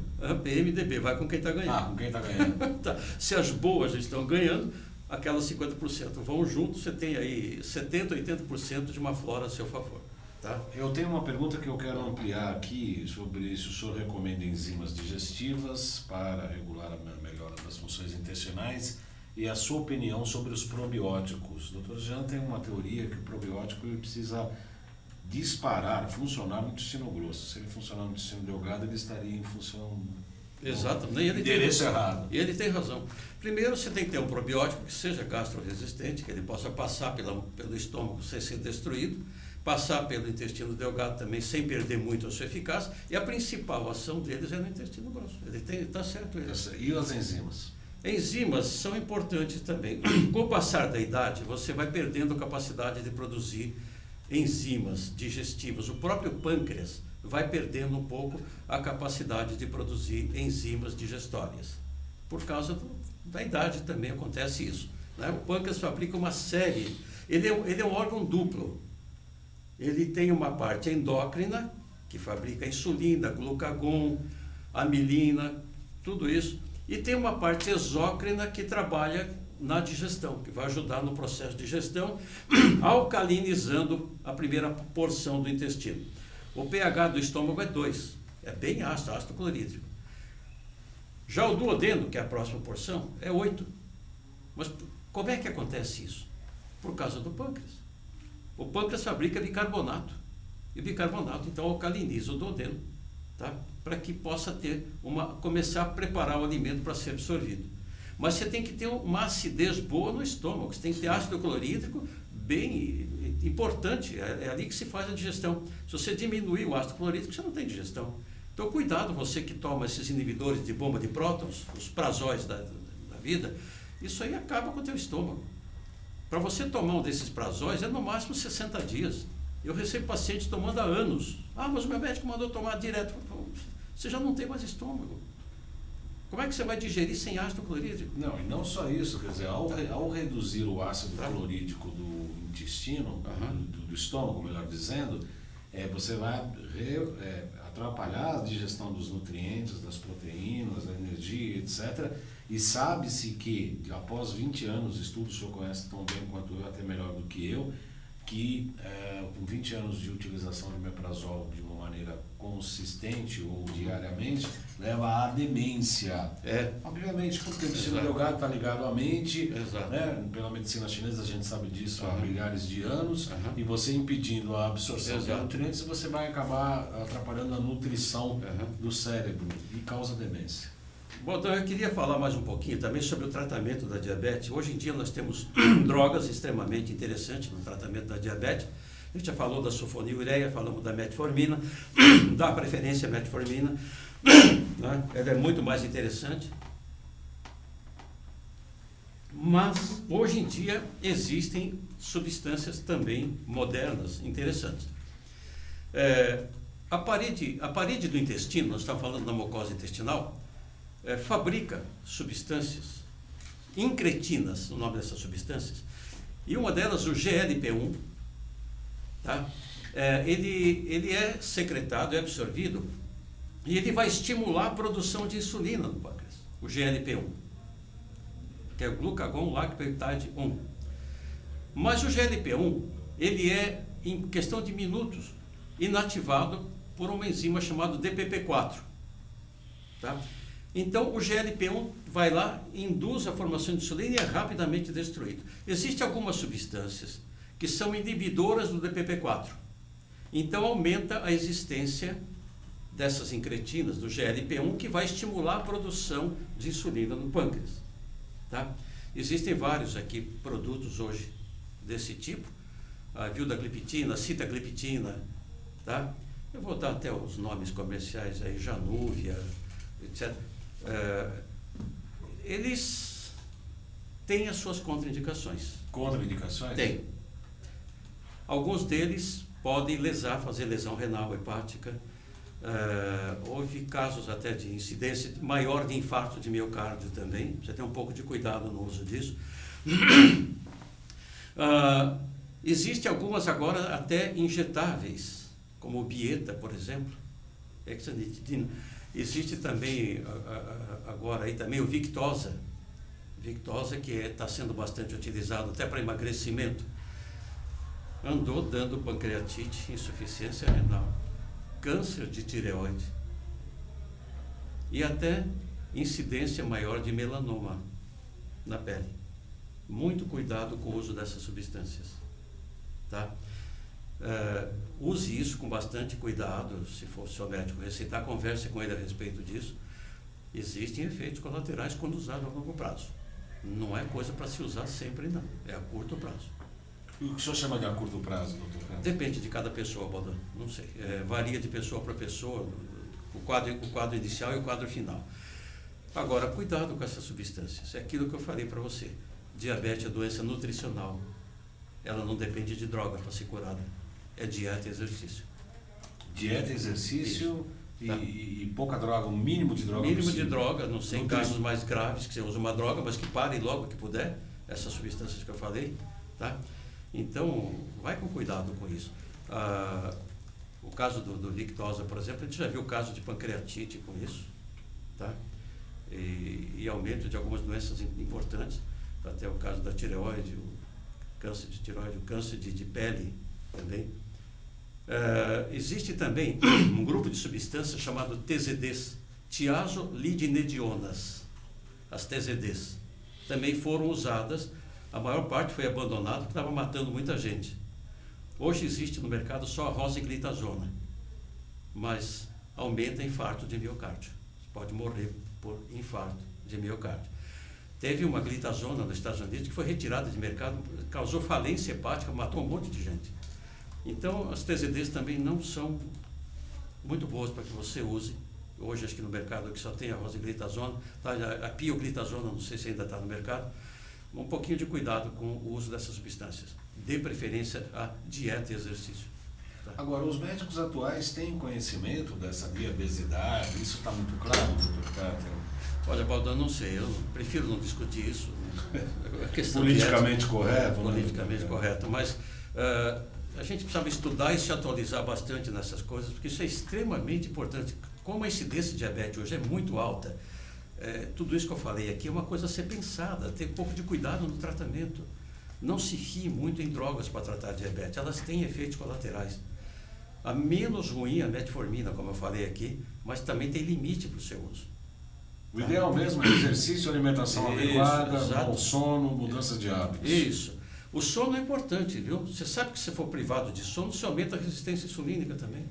PMDB, vai com quem está ganhando. Com quem está ganhando. Tá. Se as boas estão ganhando, aquelas 50% vão junto, você tem aí 70%, 80% de uma flora a seu favor. Tá? Eu tenho uma pergunta que eu quero ampliar aqui sobre se o senhor recomenda enzimas digestivas para regular a melhora das funções intestinais e a sua opinião sobre os probióticos. O Dr. Jean tem uma teoria que o probiótico ele precisa disparar, funcionar no intestino grosso. Se ele funcionar no intestino delgado, ele estaria em função... Exato, endereço errado. E ele tem razão. Primeiro, você tem que ter um probiótico que seja gastroresistente, que ele possa passar pelo estômago sem ser destruído, passar pelo intestino delgado também sem perder muito a sua eficácia, e a principal ação deles é no intestino grosso. Está certo ele. E as enzimas? Enzimas são importantes também. Com o passar da idade, você vai perdendo a capacidade de produzir enzimas digestivas. O próprio pâncreas vai perdendo um pouco a capacidade de produzir enzimas digestórias. Por causa da idade também acontece isso. Né? O pâncreas fabrica uma série, ele é um órgão duplo. Ele tem uma parte endócrina, que fabrica insulina, glucagon, amilina, tudo isso. E tem uma parte exócrina que trabalha na digestão, que vai ajudar no processo de digestão, alcalinizando a primeira porção do intestino. O pH do estômago é 2, é bem ácido, ácido clorídrico. Já o duodeno, que é a próxima porção, é 8. Mas como é que acontece isso? Por causa do pâncreas. O pâncreas fabrica bicarbonato. E o bicarbonato, então, alcaliniza o duodeno, tá? Para que possa começar a preparar o alimento para ser absorvido. Mas você tem que ter uma acidez boa no estômago, você tem que ter ácido clorídrico bem importante, é ali que se faz a digestão. Se você diminuir o ácido clorídrico, você não tem digestão. Então, cuidado, você que toma esses inibidores de bomba de prótons, os prazóis da vida, isso aí acaba com o teu estômago. Para você tomar um desses prazóis, é no máximo 60 dias. Eu recebo pacientes tomando há anos. Ah, mas o meu médico mandou tomar direto. Você já não tem mais estômago. Como é que você vai digerir sem ácido clorídrico? Não, e não só isso, quer dizer, ao reduzir o ácido clorídrico do intestino, do estômago, melhor dizendo, você vai atrapalhar a digestão dos nutrientes, das proteínas, da energia, etc. E sabe-se que, após 20 anos de estudo, o senhor conhece tão bem quanto eu, até melhor do que eu, que com 20 anos de utilização de omeprazol de uma maneira consistente ou diariamente, leva à demência. Obviamente, porque o intestino delgado está ligado à mente, né? Pela medicina chinesa a gente sabe disso há milhares de anos, e você impedindo a absorção de nutrientes, você vai acabar atrapalhando a nutrição do cérebro e causa demência. Bom, então eu queria falar mais um pouquinho também sobre o tratamento da diabetes. Hoje em dia nós temos drogas extremamente interessantes no tratamento da diabetes. A gente já falou da sulfonilureia, falamos da metformina, dá preferência à metformina, né? Ela é muito mais interessante. Mas hoje em dia existem substâncias também modernas, interessantes. A parede do intestino, nós estamos falando da mucosa intestinal, fabrica substâncias incretinas, o nome dessas substâncias, e uma delas, o GLP-1, tá? Ele é secretado, é absorvido, e ele vai estimular a produção de insulina no pâncreas, o GLP-1, que é o glucagon lactopeptide 1. Mas o GLP-1, ele é, em questão de minutos, inativado por uma enzima chamada DPP4, tá? Então, o GLP-1 vai lá, induz a formação de insulina e é rapidamente destruído. Existem algumas substâncias que são inibidoras do DPP4. Então, aumenta a existência dessas incretinas, do GLP-1, que vai estimular a produção de insulina no pâncreas. Tá? Existem vários aqui produtos hoje desse tipo. A vildagliptina, a sitagliptina. Tá? Eu vou dar até os nomes comerciais aí, Januvia, etc. Eles têm as suas contraindicações. Contraindicações? Tem. Alguns deles podem fazer lesão renal, hepática. Houve casos até de incidência maior de infarto de miocárdio também. Você tem um pouco de cuidado no uso disso. Existem algumas agora até injetáveis, como o Bieta, por exemplo, hexanitidina. Existe também agora aí também o Victoza, que está sendo bastante utilizado até para emagrecimento. Andou dando pancreatite, insuficiência renal, câncer de tireoide e até incidência maior de melanoma na pele. Muito cuidado com o uso dessas substâncias, tá? Use isso com bastante cuidado. Se for seu médico receitar, converse com ele a respeito disso. Existem efeitos colaterais quando usado a longo prazo. Não é coisa para se usar sempre, não. É a curto prazo. E o que o senhor chama de a curto prazo, doutor Carlos? Depende de cada pessoa, Baldan. Não sei. Varia de pessoa para pessoa, o quadro inicial e o quadro final. Agora, cuidado com essas substâncias. É aquilo que eu falei para você. Diabetes é doença nutricional. Ela não depende de droga para ser curada. É dieta e exercício. Dieta, exercício e pouca droga, um mínimo de droga. Mínimo possível. De droga, não sei, em casos mais graves que você usa uma droga, mas que pare logo que puder. essas substâncias que eu falei, tá? Então, vai com cuidado com isso. O caso do Victoza, por exemplo, a gente já viu o caso de pancreatite com isso, tá? E aumento de algumas doenças importantes, até o caso da tireoide, o câncer de tireoide, o câncer de pele também. Existe também um grupo de substâncias chamado TZDs, tiazolidinedionas, as TZDs. Também foram usadas, a maior parte foi abandonada porque estava matando muita gente. Hoje existe no mercado só a rosiglitazona, mas aumenta infarto de miocárdio. Você pode morrer por infarto de miocárdio. Teve uma glitazona nos Estados Unidos que foi retirada de mercado, causou falência hepática, matou um monte de gente. Então, as TZDs também não são muito boas para que você use. Hoje, acho que no mercado aqui só tem a rosiglitazona, tá? A pioglitazona, não sei se ainda está no mercado. Um pouquinho de cuidado com o uso dessas substâncias. Dê preferência a dieta e exercício. Tá? Agora, os médicos atuais têm conhecimento dessa diabesidade? Isso está muito claro, doutor Cáter? Olha, Baldão, não sei, eu prefiro não discutir isso. Politicamente correto? Politicamente correto, mas a gente precisava estudar e se atualizar bastante nessas coisas, porque isso é extremamente importante. Como a incidência de diabetes hoje é muito alta, tudo isso que eu falei aqui é uma coisa a ser pensada, ter um pouco de cuidado no tratamento. Não se fie muito em drogas para tratar diabetes, elas têm efeitos colaterais. A menos ruim a metformina, como eu falei aqui, mas também tem limite para o seu uso. O ideal mesmo é exercício, alimentação adequada, bom sono, mudança de hábitos. Isso. O sono é importante, viu? Você sabe que se for privado de sono, você aumenta a resistência insulínica também.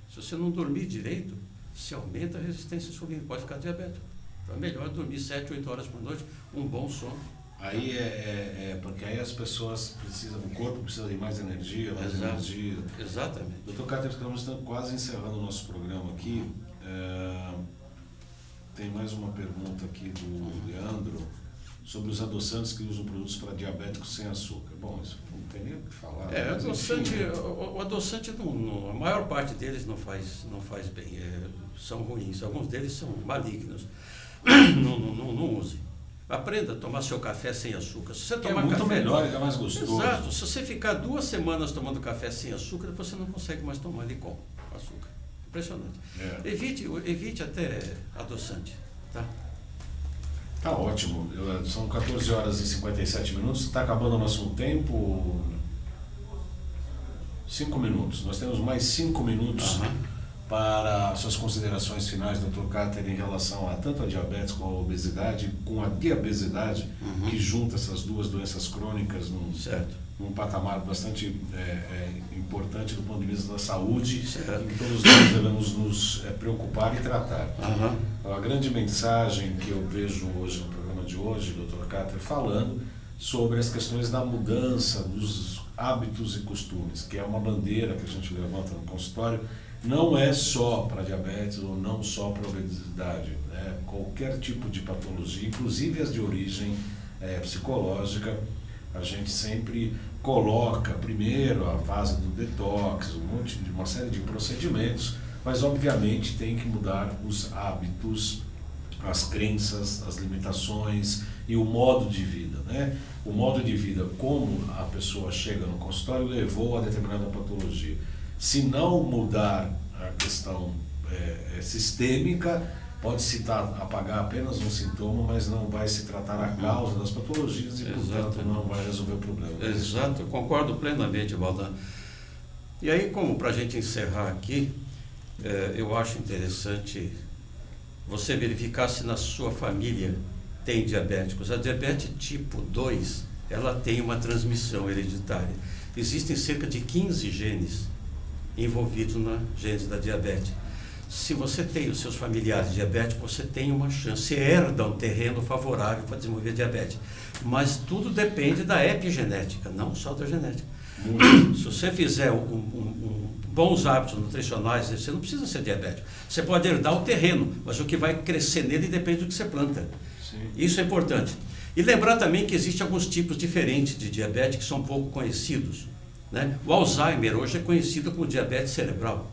Se você não dormir direito, você aumenta a resistência insulínica, pode ficar diabético. Então é melhor dormir 7, 8 horas por noite, um bom sono. Aí porque aí as pessoas precisam, o corpo precisa de mais energia, energia. Exatamente. Doutor Cáter, estamos quase encerrando o nosso programa aqui. Tem mais uma pergunta aqui do Leandro sobre os adoçantes que usam produtos para diabéticos sem açúcar. Bom, isso não tem nem o que falar. O adoçante, a maior parte deles não faz bem, são ruins, alguns deles são malignos. Não use. Aprenda a tomar seu café sem açúcar. Se você tomar muito café, melhor, é mais gostoso. Exato. Se você ficar 2 semanas tomando café sem açúcar, você não consegue mais tomar ele com açúcar. Impressionante. Evite até adoçante, tá? Tá ótimo. São 14 horas e 57 minutos. Está acabando o nosso tempo. 5 minutos. Nós temos mais 5 minutos para suas considerações finais, doutor Cáter, em relação a tanto a diabetes como a obesidade, com a diabesidade, que junta essas duas doenças crônicas num patamar bastante importante do ponto de vista da saúde, em que todos nós devemos nos preocupar e tratar. A grande mensagem que eu vejo hoje no programa de hoje, doutor Cáter, falando sobre as questões da mudança dos hábitos e costumes, que é uma bandeira que a gente levanta no consultório, não é só para diabetes ou não só para obesidade, né? Qualquer tipo de patologia, inclusive as de origem psicológica, a gente sempre coloca primeiro a fase do detox, uma série de procedimentos, mas obviamente tem que mudar os hábitos, as crenças, as limitações e o modo de vida, né? O modo de vida, como a pessoa chega no consultório, levou a determinada patologia. Se não mudar a questão sistêmica, pode-se apagar apenas um sintoma, mas não vai se tratar a causa das patologias e, portanto, não vai resolver o problema. Exato, eu concordo plenamente, Valdan. E aí, como para a gente encerrar aqui, eu acho interessante você verificar se na sua família tem diabéticos. A diabetes tipo 2, ela tem uma transmissão hereditária. Existem cerca de 15 genes envolvidos na gênese da diabetes. Se você tem os seus familiares diabéticos, você tem uma chance, você herda um terreno favorável para desenvolver diabetes. Mas tudo depende da epigenética, não só da genética. Se você fizer bons hábitos nutricionais, você não precisa ser diabético. Você pode herdar o terreno, mas o que vai crescer nele depende do que você planta. Sim. Isso é importante. E lembrar também que existem alguns tipos diferentes de diabetes que são pouco conhecidos, né? O Alzheimer hoje é conhecido como diabetes cerebral.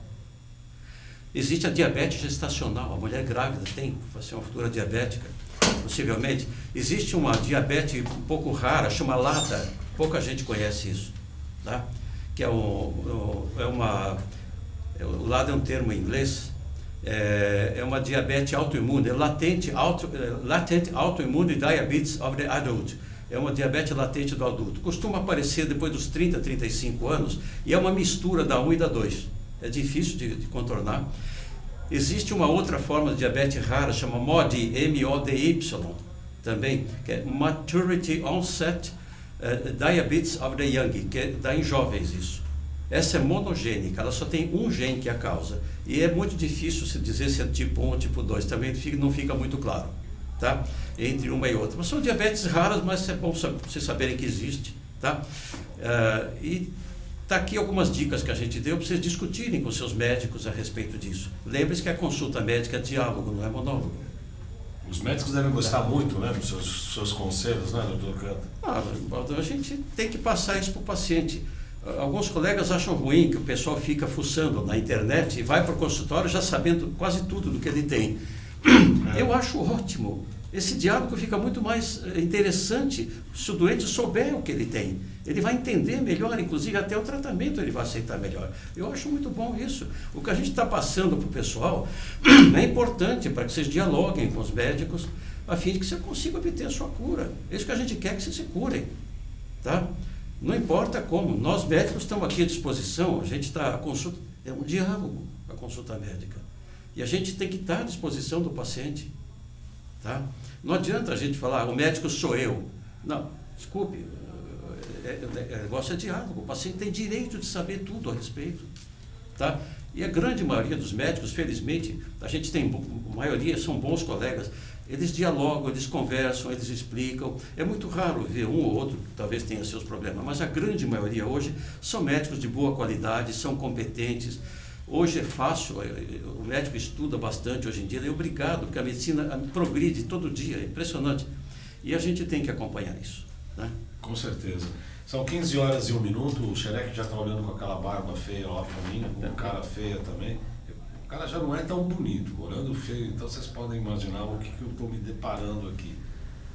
Existe a diabetes gestacional, a mulher grávida tem, vai ser uma futura diabética. possivelmente. Existe uma diabetes um pouco rara, chama LADA, pouca gente conhece isso, tá? Que o LADA é um termo em inglês, é uma diabetes autoimune, latent autoimmune diabetes of the adult. É uma diabetes latente do adulto. Costuma aparecer depois dos 30, 35 anos e é uma mistura da 1 e da 2. É difícil de contornar. Existe uma outra forma de diabetes rara, chama MODY, M-O-D-Y, também, que é Maturity Onset Diabetes of the Young, que dá em jovens isso. Essa é monogênica, ela só tem um gene que é a causa. E é muito difícil se dizer se é tipo 1 ou tipo 2, também não fica muito claro, tá? Entre uma e outra. Mas são diabetes raras, mas é bom vocês saberem que existe, tá? E tá aqui algumas dicas que a gente deu para vocês discutirem com seus médicos a respeito disso. Lembre-se que a consulta médica é diálogo, não é monólogo. Os médicos devem gostar muito, né, dos seus conselhos, né, doutor Canto? A gente tem que passar isso para o paciente. Alguns colegas acham ruim que o pessoal fica fuçando na internet e vai para o consultório já sabendo quase tudo do que ele tem. Eu acho ótimo. Esse diálogo fica muito mais interessante se o doente souber o que ele tem. Ele vai entender melhor, inclusive até o tratamento ele vai aceitar melhor. Eu acho muito bom isso. O que a gente está passando para o pessoal é importante para que vocês dialoguem com os médicos a fim de que você consiga obter a sua cura. É isso que a gente quer, que vocês se curem, tá? Não importa como, nós médicos estamos aqui à disposição, a gente está, a consulta, é um diálogo, a consulta médica. E a gente tem que estar à disposição do paciente, tá? Não adianta a gente falar, o médico sou eu. Não, desculpe, o negócio é diálogo, o paciente tem direito de saber tudo a respeito, tá? E a grande maioria dos médicos, felizmente, a gente tem, a maioria são bons colegas, eles dialogam, eles conversam, eles explicam. É muito raro ver um ou outro que talvez tenha seus problemas, mas a grande maioria hoje são médicos de boa qualidade, são competentes. Hoje é fácil, o médico estuda bastante hoje em dia, ele é obrigado, porque a medicina progride todo dia, é impressionante. E a gente tem que acompanhar isso, né? Com certeza. São 15 horas e 1 minuto, o Xerec já está olhando com aquela barba feia lá para mim, com cara feia também. O cara já não é tão bonito, olhando feio, então vocês podem imaginar o que eu estou me deparando aqui.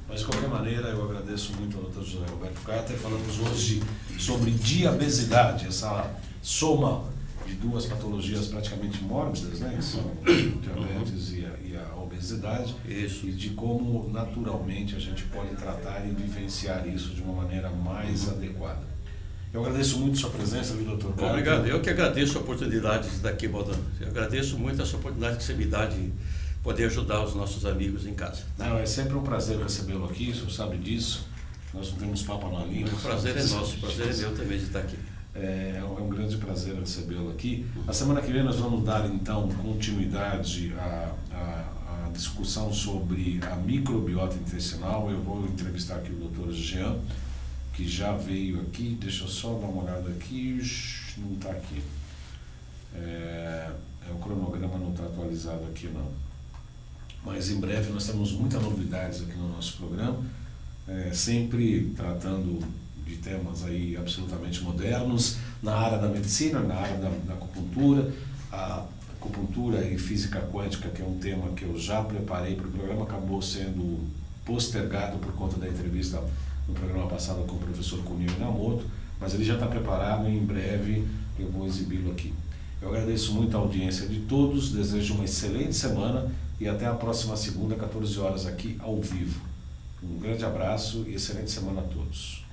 Mas de qualquer maneira, eu agradeço muito ao Dr. José Roberto Carter. Falamos hoje sobre diabesidade, essa soma de duas patologias praticamente mórbidas, né, que são o diabetes e a obesidade. Isso. E de como naturalmente a gente pode tratar e vivenciar isso de uma maneira mais adequada. Eu agradeço muito a sua presença, viu, doutor Carter? Obrigado. Eu que agradeço a oportunidade de estar aqui, Baldan. Eu agradeço muito essa oportunidade que você me dá de poder ajudar os nossos amigos em casa. Não, é sempre um prazer recebê-lo aqui, o senhor sabe disso. Nós não temos papo na língua. O prazer é nosso, o prazer é meu também de estar aqui. É um grande prazer recebê-lo aqui. Na semana que vem nós vamos dar, então, continuidade à discussão sobre a microbiota intestinal. Eu vou entrevistar aqui o Dr. Jean, que já veio aqui. Deixa eu só dar uma olhada aqui. Não está aqui. O cronograma não está atualizado aqui, não. Mas em breve nós temos muitas novidades aqui no nosso programa, sempre tratando de temas aí absolutamente modernos na área da medicina, na área da acupuntura. A acupuntura e física quântica, que é um tema que eu já preparei para o programa, acabou sendo postergado por conta da entrevista no programa passado com o professor Kunio Inamoto, mas ele já está preparado e em breve eu vou exibi-lo aqui. Eu agradeço muito a audiência de todos, desejo uma excelente semana e até a próxima segunda, 14 horas aqui ao vivo. Um grande abraço e excelente semana a todos.